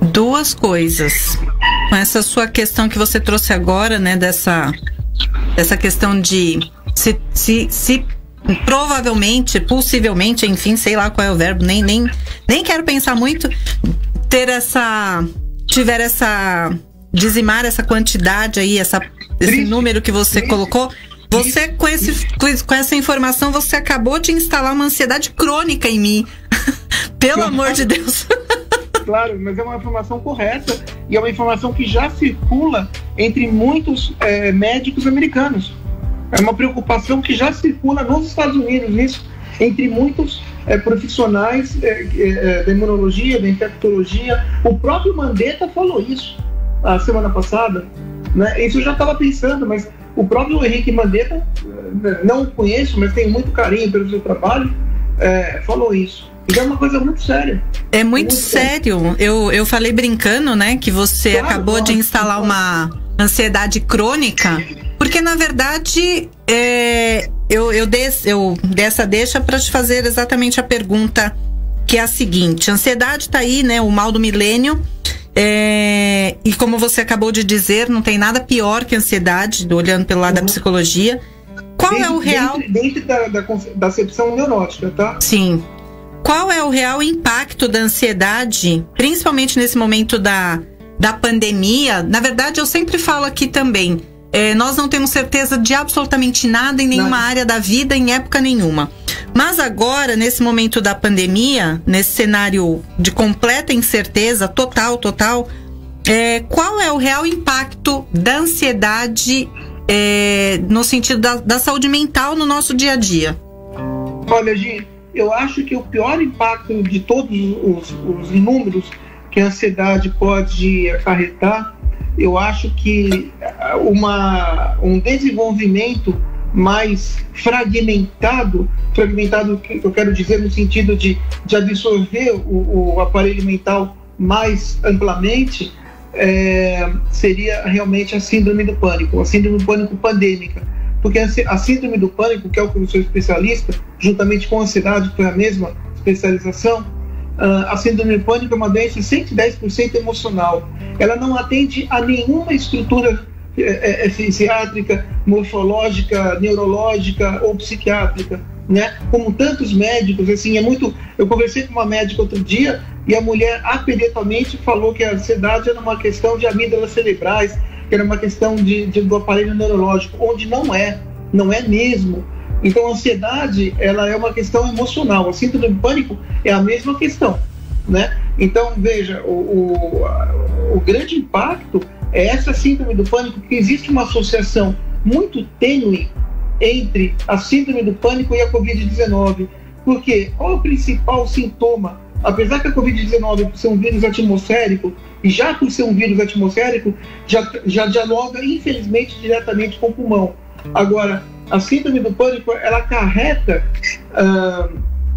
Duas coisas. Com essa sua questão que você trouxe agora, né, dessa questão de se provavelmente, possivelmente, enfim, sei lá qual é o verbo, nem quero pensar muito, dizimar essa quantidade aí, esse número que você colocou. Você, com essa informação, você acabou de instalar uma ansiedade crônica em mim. Pelo amor de Deus. Claro, mas é uma informação correta e é uma informação que já circula entre muitos médicos americanos. É uma preocupação que já circula nos Estados Unidos, isso, entre muitos profissionais da imunologia, da infectologia. O próprio Mandetta falou isso a semana passada, né? Isso eu já estava pensando, mas o próprio Henrique Mandetta, não o conheço, mas tenho muito carinho pelo seu trabalho, falou isso. E é uma coisa muito séria. É muito sério. Eu falei brincando, né, que você acabou de instalar uma ansiedade crônica, porque na verdade eu dei essa deixa para te fazer exatamente a pergunta, que é a seguinte: a ansiedade tá aí, né, o mal do milênio, e como você acabou de dizer, não tem nada pior que a ansiedade, olhando pelo lado da psicologia. Qual é o real... Dentro da acepção neurótica, tá? Sim. Qual é o real impacto da ansiedade, principalmente nesse momento da pandemia? Na verdade, eu sempre falo aqui também, nós não temos certeza de absolutamente nada em nenhuma área da vida, em época nenhuma. Mas agora, nesse momento da pandemia, nesse cenário de completa incerteza, total, qual é o real impacto da ansiedade no sentido da saúde mental no nosso dia a dia? Olha, Gi, eu acho que o pior impacto de todos os inúmeros que a ansiedade pode acarretar, eu acho que um desenvolvimento mais fragmentado que eu quero dizer no sentido de absorver o aparelho mental mais amplamente, seria realmente a síndrome do pânico, a síndrome do pânico pandêmica. Porque a síndrome do pânico, que é o que eu sou especialista, juntamente com a ansiedade, que foi a mesma especialização, a síndrome do pânico é uma doença 110% emocional. Ela não atende a nenhuma estrutura fisiátrica, morfológica, neurológica ou psiquiátrica, né? Como tantos médicos, assim, eu conversei com uma médica outro dia e a mulher imediatamente falou que a ansiedade era uma questão de amígdalas cerebrais, que era uma questão do aparelho neurológico, onde não é mesmo. Então a ansiedade, ela é uma questão emocional, a síndrome do pânico é a mesma questão, né? Então veja, o grande impacto é essa síndrome do pânico, porque existe uma associação muito tênue entre a síndrome do pânico e a Covid-19. Porque qual é o principal sintoma? Apesar que a Covid-19 por ser um vírus atmosférico, e já por ser um vírus atmosférico, já dialoga, infelizmente, diretamente com o pulmão. Agora, a síndrome do pânico, ela acarreta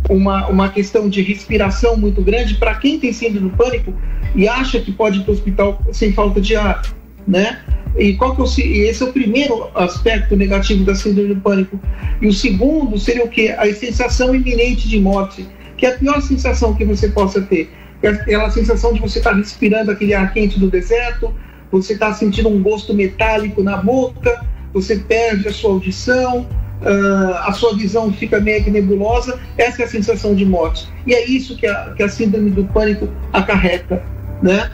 uma questão de respiração muito grande para quem tem síndrome do pânico e acha que pode ir para o hospital sem falta de ar, né? E esse é o primeiro aspecto negativo da síndrome do pânico. E o segundo seria o quê? A sensação iminente de morte, que é a pior sensação que você possa ter. É aquela sensação de você estar respirando aquele ar quente do deserto, você está sentindo um gosto metálico na boca, você perde a sua audição, a sua visão fica meio que nebulosa. Essa é a sensação de morte. E é isso que a síndrome do pânico acarreta, né?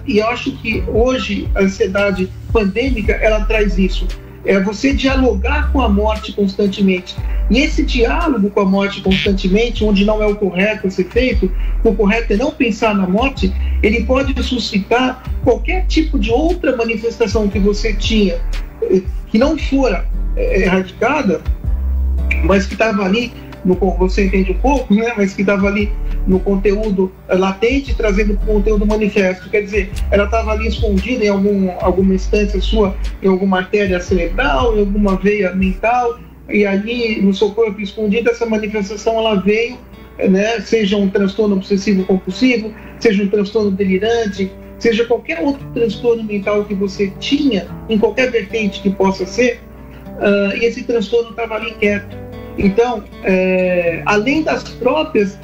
E eu acho que hoje a ansiedade pandêmica, ela traz isso. É você dialogar com a morte constantemente. E esse diálogo com a morte constantemente, onde não é o correto a ser feito, o correto é não pensar na morte, ele pode suscitar qualquer tipo de outra manifestação que você tinha, que não fora erradicada, mas que estava ali, você entende um pouco, né? Mas que estava ali no conteúdo latente, trazendo para o conteúdo manifesto. Quer dizer, ela estava ali escondida em alguma instância sua, em alguma artéria cerebral, em alguma veia mental, e ali no seu corpo escondido, essa manifestação ela veio, né, seja um transtorno obsessivo compulsivo, seja um transtorno delirante, seja qualquer outro transtorno mental que você tinha, em qualquer vertente que possa ser, e esse transtorno estava ali quieto. Então, além das próprias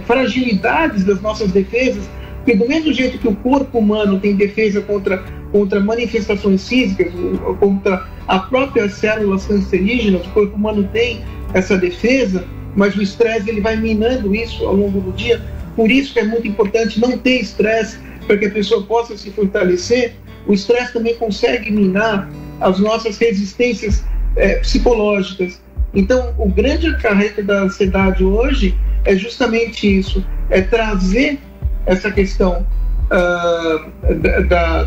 fragilidades das nossas defesas, porque do mesmo jeito que o corpo humano tem defesa contra manifestações físicas, contra as próprias células cancerígenas, o corpo humano tem essa defesa, mas o estresse ele vai minando isso ao longo do dia. Por isso que é muito importante não ter estresse, para que a pessoa possa se fortalecer. O estresse também consegue minar as nossas resistências psicológicas. Então, o grande acarrete da ansiedade hoje é justamente isso, é trazer essa questão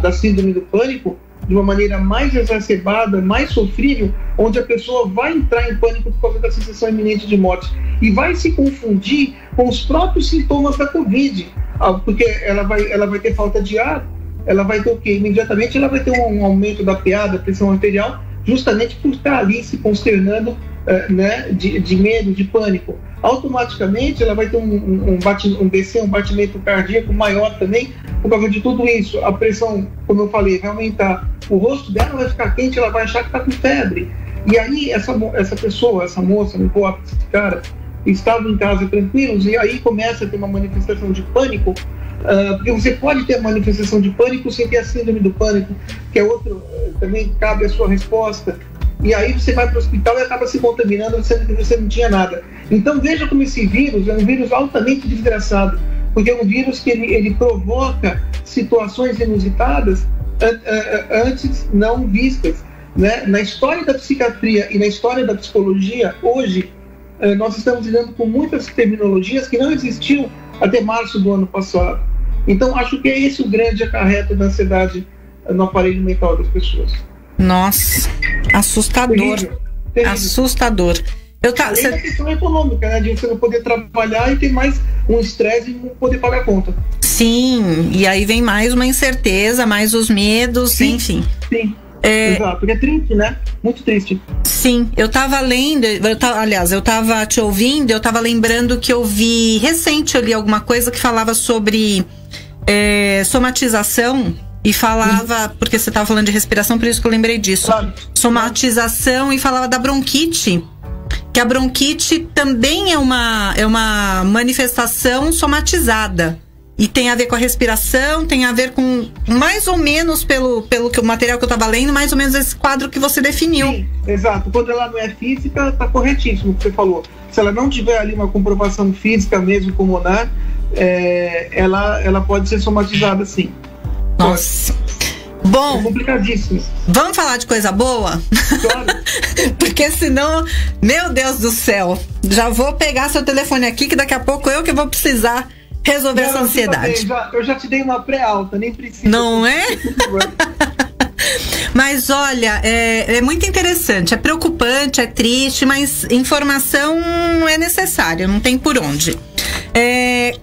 da síndrome do pânico de uma maneira mais exacerbada, mais sofrível, onde a pessoa vai entrar em pânico por causa da sensação iminente de morte e vai se confundir com os próprios sintomas da Covid, porque ela vai ter falta de ar, ela vai ter o quê? Imediatamente ela vai ter um aumento da PA, da pressão arterial, justamente por estar ali se consternando, né, de medo, de pânico. Automaticamente ela vai ter um batimento cardíaco maior também, por causa de tudo isso. A pressão, como eu falei, vai aumentar. O rosto dela vai ficar quente, ela vai achar que está com febre. E aí essa pessoa, essa moça, não importa, esse cara, estavam em casa tranquilos, e aí começa a ter uma manifestação de pânico, porque você pode ter a manifestação de pânico sem ter a síndrome do pânico, que é outro, também cabe a sua resposta. E aí você vai para o hospital e acaba se contaminando, sendo que você não tinha nada. Então veja como esse vírus é um vírus altamente desgraçado, porque é um vírus que ele provoca situações inusitadas antes não vistas, né? Na história da psiquiatria e na história da psicologia, hoje, nós estamos lidando com muitas terminologias que não existiam até março do ano passado. Então acho que é esse o grande acarreto da ansiedade no aparelho mental das pessoas. Nossa, assustador. Terrível. Assustador. Além da questão econômica, né, de você não poder trabalhar e ter mais um estresse e não poder pagar a conta. Sim, e aí vem mais uma incerteza, mais os medos, sim, enfim. Sim, exato, porque é triste, né? Muito triste. Sim, eu tava lendo, eu tava te ouvindo, eu tava lembrando que eu vi, recente eu li alguma coisa que falava sobre somatização, e falava, porque você tava falando de respiração, por isso que eu lembrei disso. Claro. Somatização, e falava da bronquite, que a bronquite também é uma manifestação somatizada. E tem a ver com a respiração, tem a ver com, mais ou menos, pelo que o material que eu estava lendo, mais ou menos esse quadro que você definiu. Sim, exato. Quando ela não é física, está corretíssimo o que você falou. Se ela não tiver ali uma comprovação física mesmo pulmonar, ela pode ser somatizada, sim. Nossa. Bom, é complicadíssimo. Vamos falar de coisa boa? Claro. Porque senão, meu Deus do céu, já vou pegar seu telefone aqui, que daqui a pouco eu que vou precisar resolver essa ansiedade. Eu já te dei uma pré-alta, nem precisa. Não é? Mas olha, é muito interessante, é preocupante, é triste, mas informação é necessária, não tem por onde.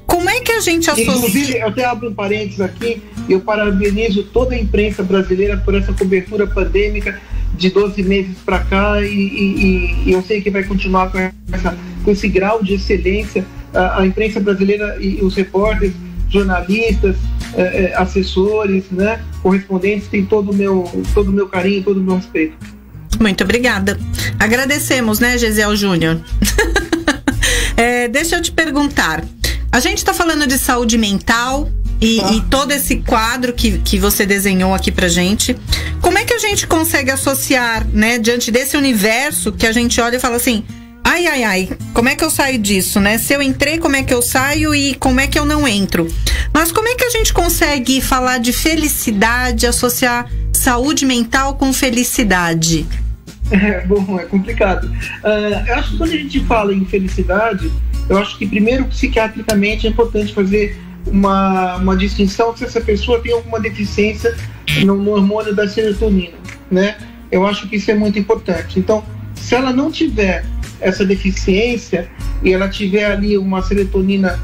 Como é que a gente associa... Inclusive, eu até abro um parênteses aqui, eu parabenizo toda a imprensa brasileira por essa cobertura pandêmica de 12 meses para cá, e eu sei que vai continuar com esse grau de excelência. A imprensa brasileira e os repórteres, jornalistas, assessores, né, correspondentes, tem todo o meu carinho, todo o meu respeito. Muito obrigada. Agradecemos, né, Gesiel Júnior? Deixa eu te perguntar. A gente está falando de saúde mental e todo esse quadro que você desenhou aqui pra gente. Como é que a gente consegue associar, né, diante desse universo que a gente olha e fala assim... Ai, como é que eu saio disso, né? Se eu entrei, como é que eu saio e como é que eu não entro? Mas como é que a gente consegue falar de felicidade, associar saúde mental com felicidade? Bom, é complicado. Eu acho que quando a gente fala em felicidade, eu acho que primeiro, psiquiatricamente, é importante fazer uma distinção se essa pessoa tem alguma deficiência no hormônio da serotonina, né? Eu acho que isso é muito importante. Então, se ela não tiver essa deficiência, e ela tiver ali uma serotonina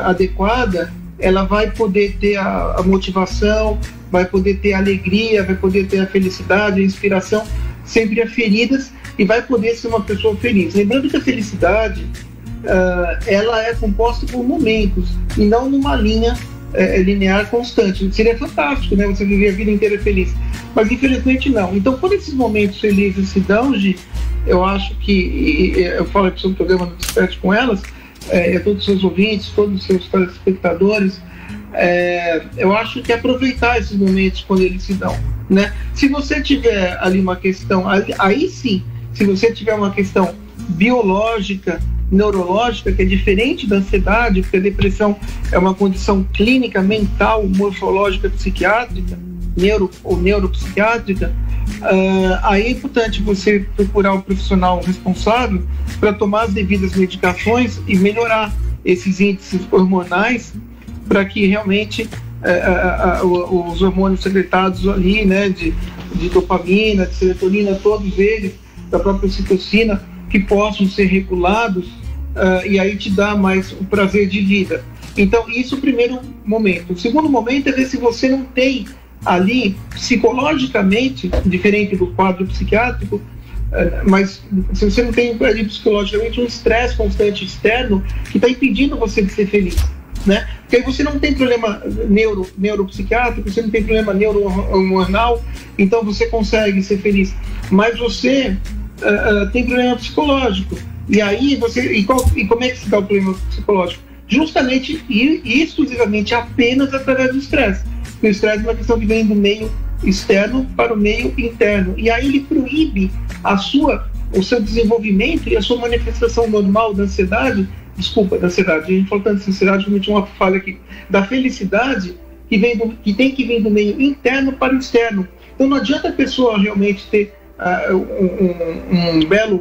adequada, ela vai poder ter a motivação, vai poder ter a alegria, vai poder ter a felicidade, a inspiração, sempre aferidas, e vai poder ser uma pessoa feliz. Lembrando que a felicidade, ela é composta por momentos, e não numa linha linear constante. Seria fantástico, né? Você viver a vida inteira feliz. Mas, infelizmente, não. Então, quando esses momentos felizes se dão, Gi, eu acho que, eu falo aqui sobre o programa no Desperte com Elas, a todos os seus ouvintes, todos os seus telespectadores, eu acho que é aproveitar esses momentos quando eles se dão, né? Se você tiver ali uma questão, aí sim, se você tiver uma questão biológica, neurológica, que é diferente da ansiedade, porque a depressão é uma condição clínica, mental, morfológica, psiquiátrica, ou neuropsiquiátrica, aí é importante você procurar um profissional responsável para tomar as devidas medicações e melhorar esses índices hormonais, para que realmente os hormônios secretados ali, né, de dopamina, de serotonina, todos eles, da própria ocitocina, que possam ser regulados, e aí te dá mais o prazer de vida. Então, isso é o primeiro momento. O segundo momento é ver se você não tem ali, psicologicamente, diferente do quadro psiquiátrico, mas se você não tem ali psicologicamente um estresse constante externo que está impedindo você de ser feliz, né? Porque aí você não tem problema neuropsiquiátrico, você não tem problema neurohormonal, então você consegue ser feliz, mas você tem problema psicológico. E aí e como é que se dá o problema psicológico? Justamente e exclusivamente apenas através do estresse. O estresse é uma questão que vem do meio externo para o meio interno, e aí ele proíbe o seu desenvolvimento e a sua manifestação normal da ansiedade. A gente falou tanto de ansiedade, realmente uma falha aqui, da felicidade que tem que vir do meio interno para o externo. Então não adianta a pessoa realmente ter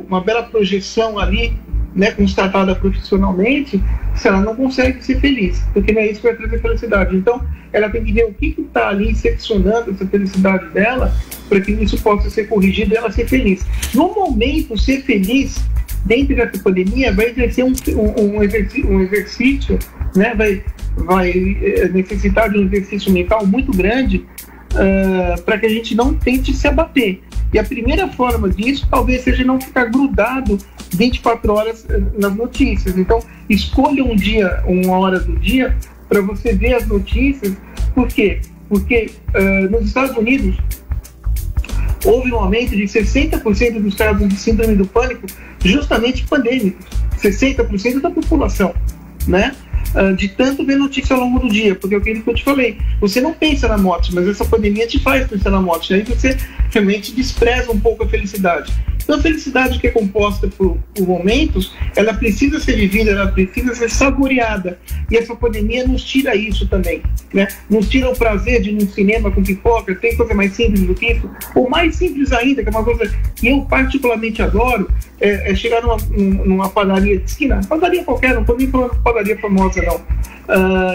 uma bela projeção ali, né, constatada profissionalmente, se ela não consegue ser feliz, porque não é isso que vai trazer felicidade. Então ela tem que ver o que está ali seccionando essa felicidade dela, para que isso possa ser corrigido e ela ser feliz. No momento, ser feliz dentro dessa pandemia vai exercer um exercício, né, vai necessitar de um exercício mental muito grande, para que a gente não tente se abater. E a primeira forma disso talvez seja não ficar grudado 24 horas nas notícias. Então, escolha um dia, uma hora do dia, para você ver as notícias. Por quê? Porque nos Estados Unidos houve um aumento de 60% dos casos de síndrome do pânico, justamente pandêmicos. 60% da população, né? De tanto ver notícia ao longo do dia, porque é aquilo que eu te falei, você não pensa na morte, mas essa pandemia te faz pensar na morte, aí você realmente despreza um pouco a felicidade. Então a felicidade, que é composta por momentos, ela precisa ser vivida, ela precisa ser saboreada, e essa pandemia nos tira isso também, né? Nos tira o prazer de ir num cinema com pipoca. Tem coisa mais simples do que isso, ou mais simples ainda, que é uma coisa que eu particularmente adoro, é chegar numa padaria de esquina, padaria qualquer, não estou nem falando de padaria famosa não,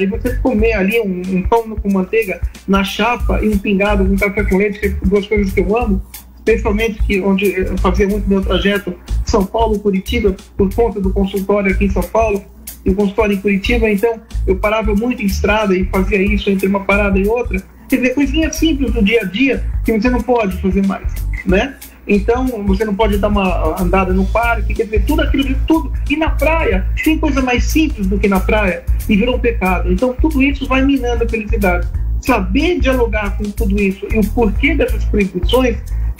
e você comer ali um pão com manteiga na chapa e um pingado com café com leite, que são duas coisas que eu amo, especialmente onde eu fazia muito meu trajeto São Paulo-Curitiba, por conta do consultório aqui em São Paulo e o consultório em Curitiba. Então eu parava muito em estrada e fazia isso entre uma parada e outra. Quer dizer, coisinhas simples do dia a dia que você não pode fazer mais, né? Então você não pode dar uma andada no parque, quer dizer, tudo aquilo de tudo. E na praia, tem coisa mais simples do que na praia e virou um pecado. Então tudo isso vai minando a felicidade. Saber dialogar com tudo isso e o porquê dessas proibições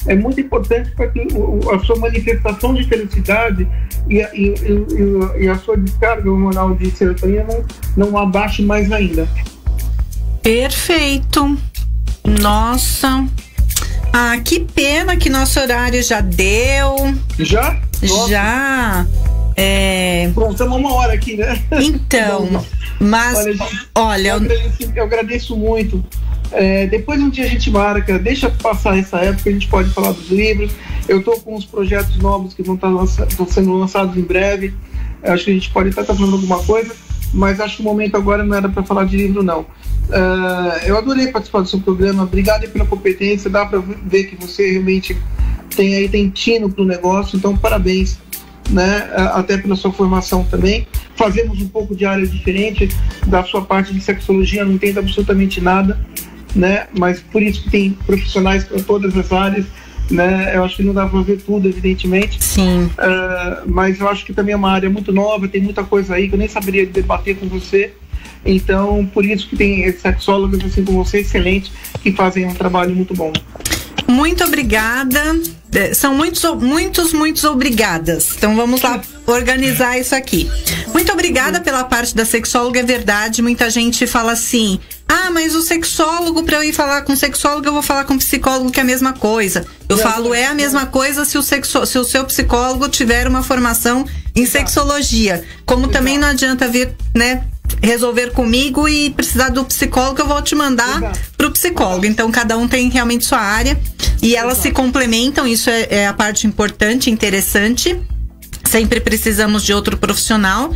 é muito importante para que a sua manifestação de felicidade e a sua descarga hormonal de serotonina não abaixe mais ainda. Perfeito. Nossa. Que pena que nosso horário já deu. Já? Nossa. Já. Bom, estamos uma hora aqui, né? Então, mas olha, eu agradeço muito. Depois um dia a gente marca, deixa passar essa época, a gente pode falar dos livros. Eu estou com uns projetos novos que vão sendo lançados em breve. Acho que a gente pode estar falando alguma coisa, mas acho que o momento agora não era para falar de livro, não. Eu adorei participar do seu programa, obrigado pela competência, dá para ver que você realmente tem tino para o negócio, então parabéns. né? Até pela sua formação também. Fazemos um pouco de área diferente. Da sua parte de sexologia não entendo absolutamente nada, né? Mas por isso que tem profissionais para todas as áreas, né? Eu acho que não dá para ver tudo, evidentemente. Sim. Mas eu acho que também é uma área muito nova, tem muita coisa aí que eu nem saberia debater com você. Então, por isso que tem sexólogos assim como você, excelentes, que fazem um trabalho muito bom. Muito obrigada. São muitos obrigadas. Então vamos lá organizar isso aqui. Muito obrigada pela parte da sexóloga, é verdade. Muita gente fala assim: ah, mas o sexólogo, para eu ir falar com sexólogo, eu vou falar com psicólogo, que é a mesma coisa. Eu falo, é a mesma coisa se o seu psicólogo tiver uma formação em sexologia. Como também não adianta vir, né, resolver comigo e precisar do psicólogo, eu vou te mandar pro psicólogo. Então cada um tem realmente sua área e elas se complementam. Isso é a parte importante, interessante. Sempre precisamos de outro profissional,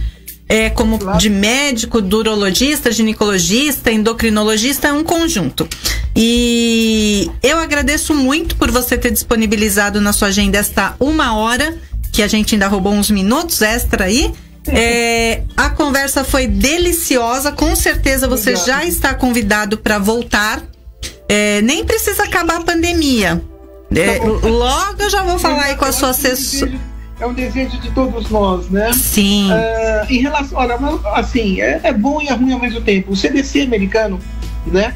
como de médico, de urologista, ginecologista, endocrinologista, é um conjunto. E eu agradeço muito por você ter disponibilizado na sua agenda esta 1 hora, que a gente ainda roubou uns minutos extra aí. A conversa foi deliciosa, com certeza você já está convidado para voltar. Nem precisa acabar a pandemia. Logo eu já vou falar aí com a sua assessora. É um desejo de todos nós, né? Sim. Em relação, olha, assim, é bom e é ruim ao mesmo tempo. O CDC americano, né?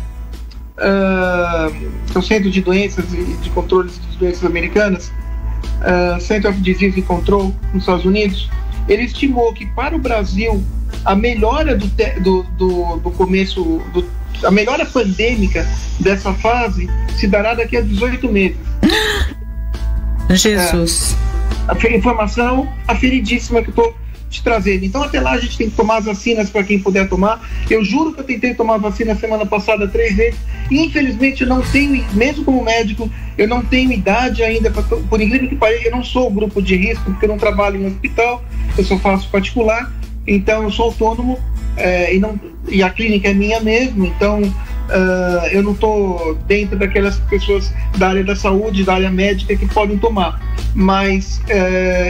Que é o Centro de Doenças e de Controle de Doenças Americanas, Center of Disease Control nos Estados Unidos, ele estimou que para o Brasil a melhora do começo, a melhora pandêmica dessa fase se dará daqui a 18 meses. Jesus. A informação aferidíssima que eu estou te trazendo. Então até lá a gente tem que tomar as vacinas para quem puder tomar. Eu juro que eu tentei tomar vacina semana passada 3 vezes e infelizmente eu não tenho, mesmo como médico, eu não tenho idade ainda, por incrível que pareça, eu não sou grupo de risco porque eu não trabalho no hospital, eu só faço particular, então eu sou autônomo e a clínica é minha mesmo, então eu não estou dentro daquelas pessoas da área da saúde, da área médica que podem tomar, mas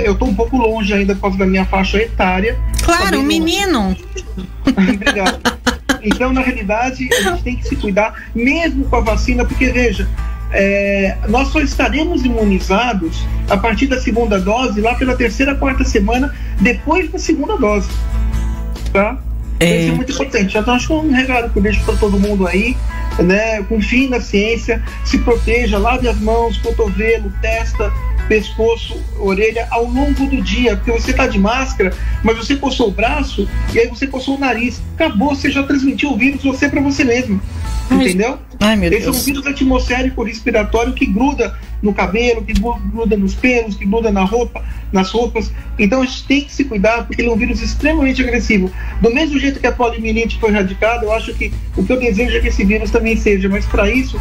eu estou um pouco longe ainda por causa da minha faixa etária. Claro, um menino. Obrigado. Então, na realidade, a gente tem que se cuidar mesmo com a vacina, porque veja, nós só estaremos imunizados a partir da 2ª dose, lá pela 3ª, 4ª semana depois da 2ª dose, tá? Isso é muito importante. Então acho que é um recado que eu deixo para todo mundo aí, né? Confie na ciência, se proteja, lave as mãos, cotovelo, testa, pescoço, orelha ao longo do dia, porque você está de máscara, mas você coçou o braço e aí você coçou o nariz, acabou, você já transmitiu o vírus você para você mesmo, entendeu? Ai, meu Deus. Esse é um vírus atmosférico respiratório que gruda no cabelo, que gruda nos pelos, que gruda nas roupas. Então a gente tem que se cuidar, porque ele é um vírus extremamente agressivo. Do mesmo jeito que a poliomielite foi erradicada, eu acho que o que eu desejo é que esse vírus também seja, mas para isso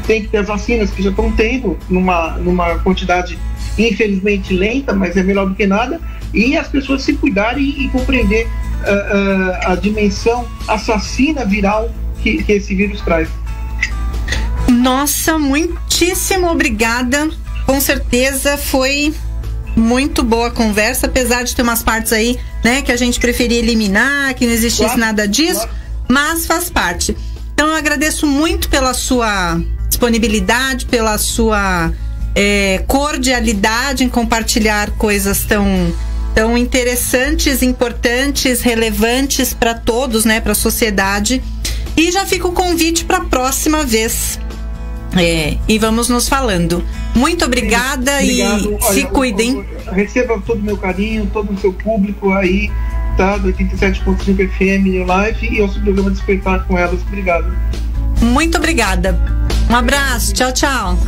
tem que ter as vacinas que já estão tendo numa quantidade infelizmente lenta, mas é melhor do que nada, e as pessoas se cuidarem e compreender a dimensão assassina viral que esse vírus traz. Nossa, muitíssimo obrigada. Com certeza foi muito boa a conversa, apesar de ter umas partes aí, né, que a gente preferia eliminar, que não existisse nada disso, mas faz parte. Então eu agradeço muito pela sua disponibilidade, pela sua cordialidade em compartilhar coisas tão interessantes, importantes, relevantes para todos, né, para a sociedade. E já fica o convite para a próxima vez. E vamos nos falando. Muito obrigada. Obrigado. E se cuidem. Receba todo o meu carinho, todo o seu público aí, tá? Do 87.5 FM New Life e ao seu programa Despertar com Elas. Obrigado. Muito obrigada. Um abraço. Tchau, tchau.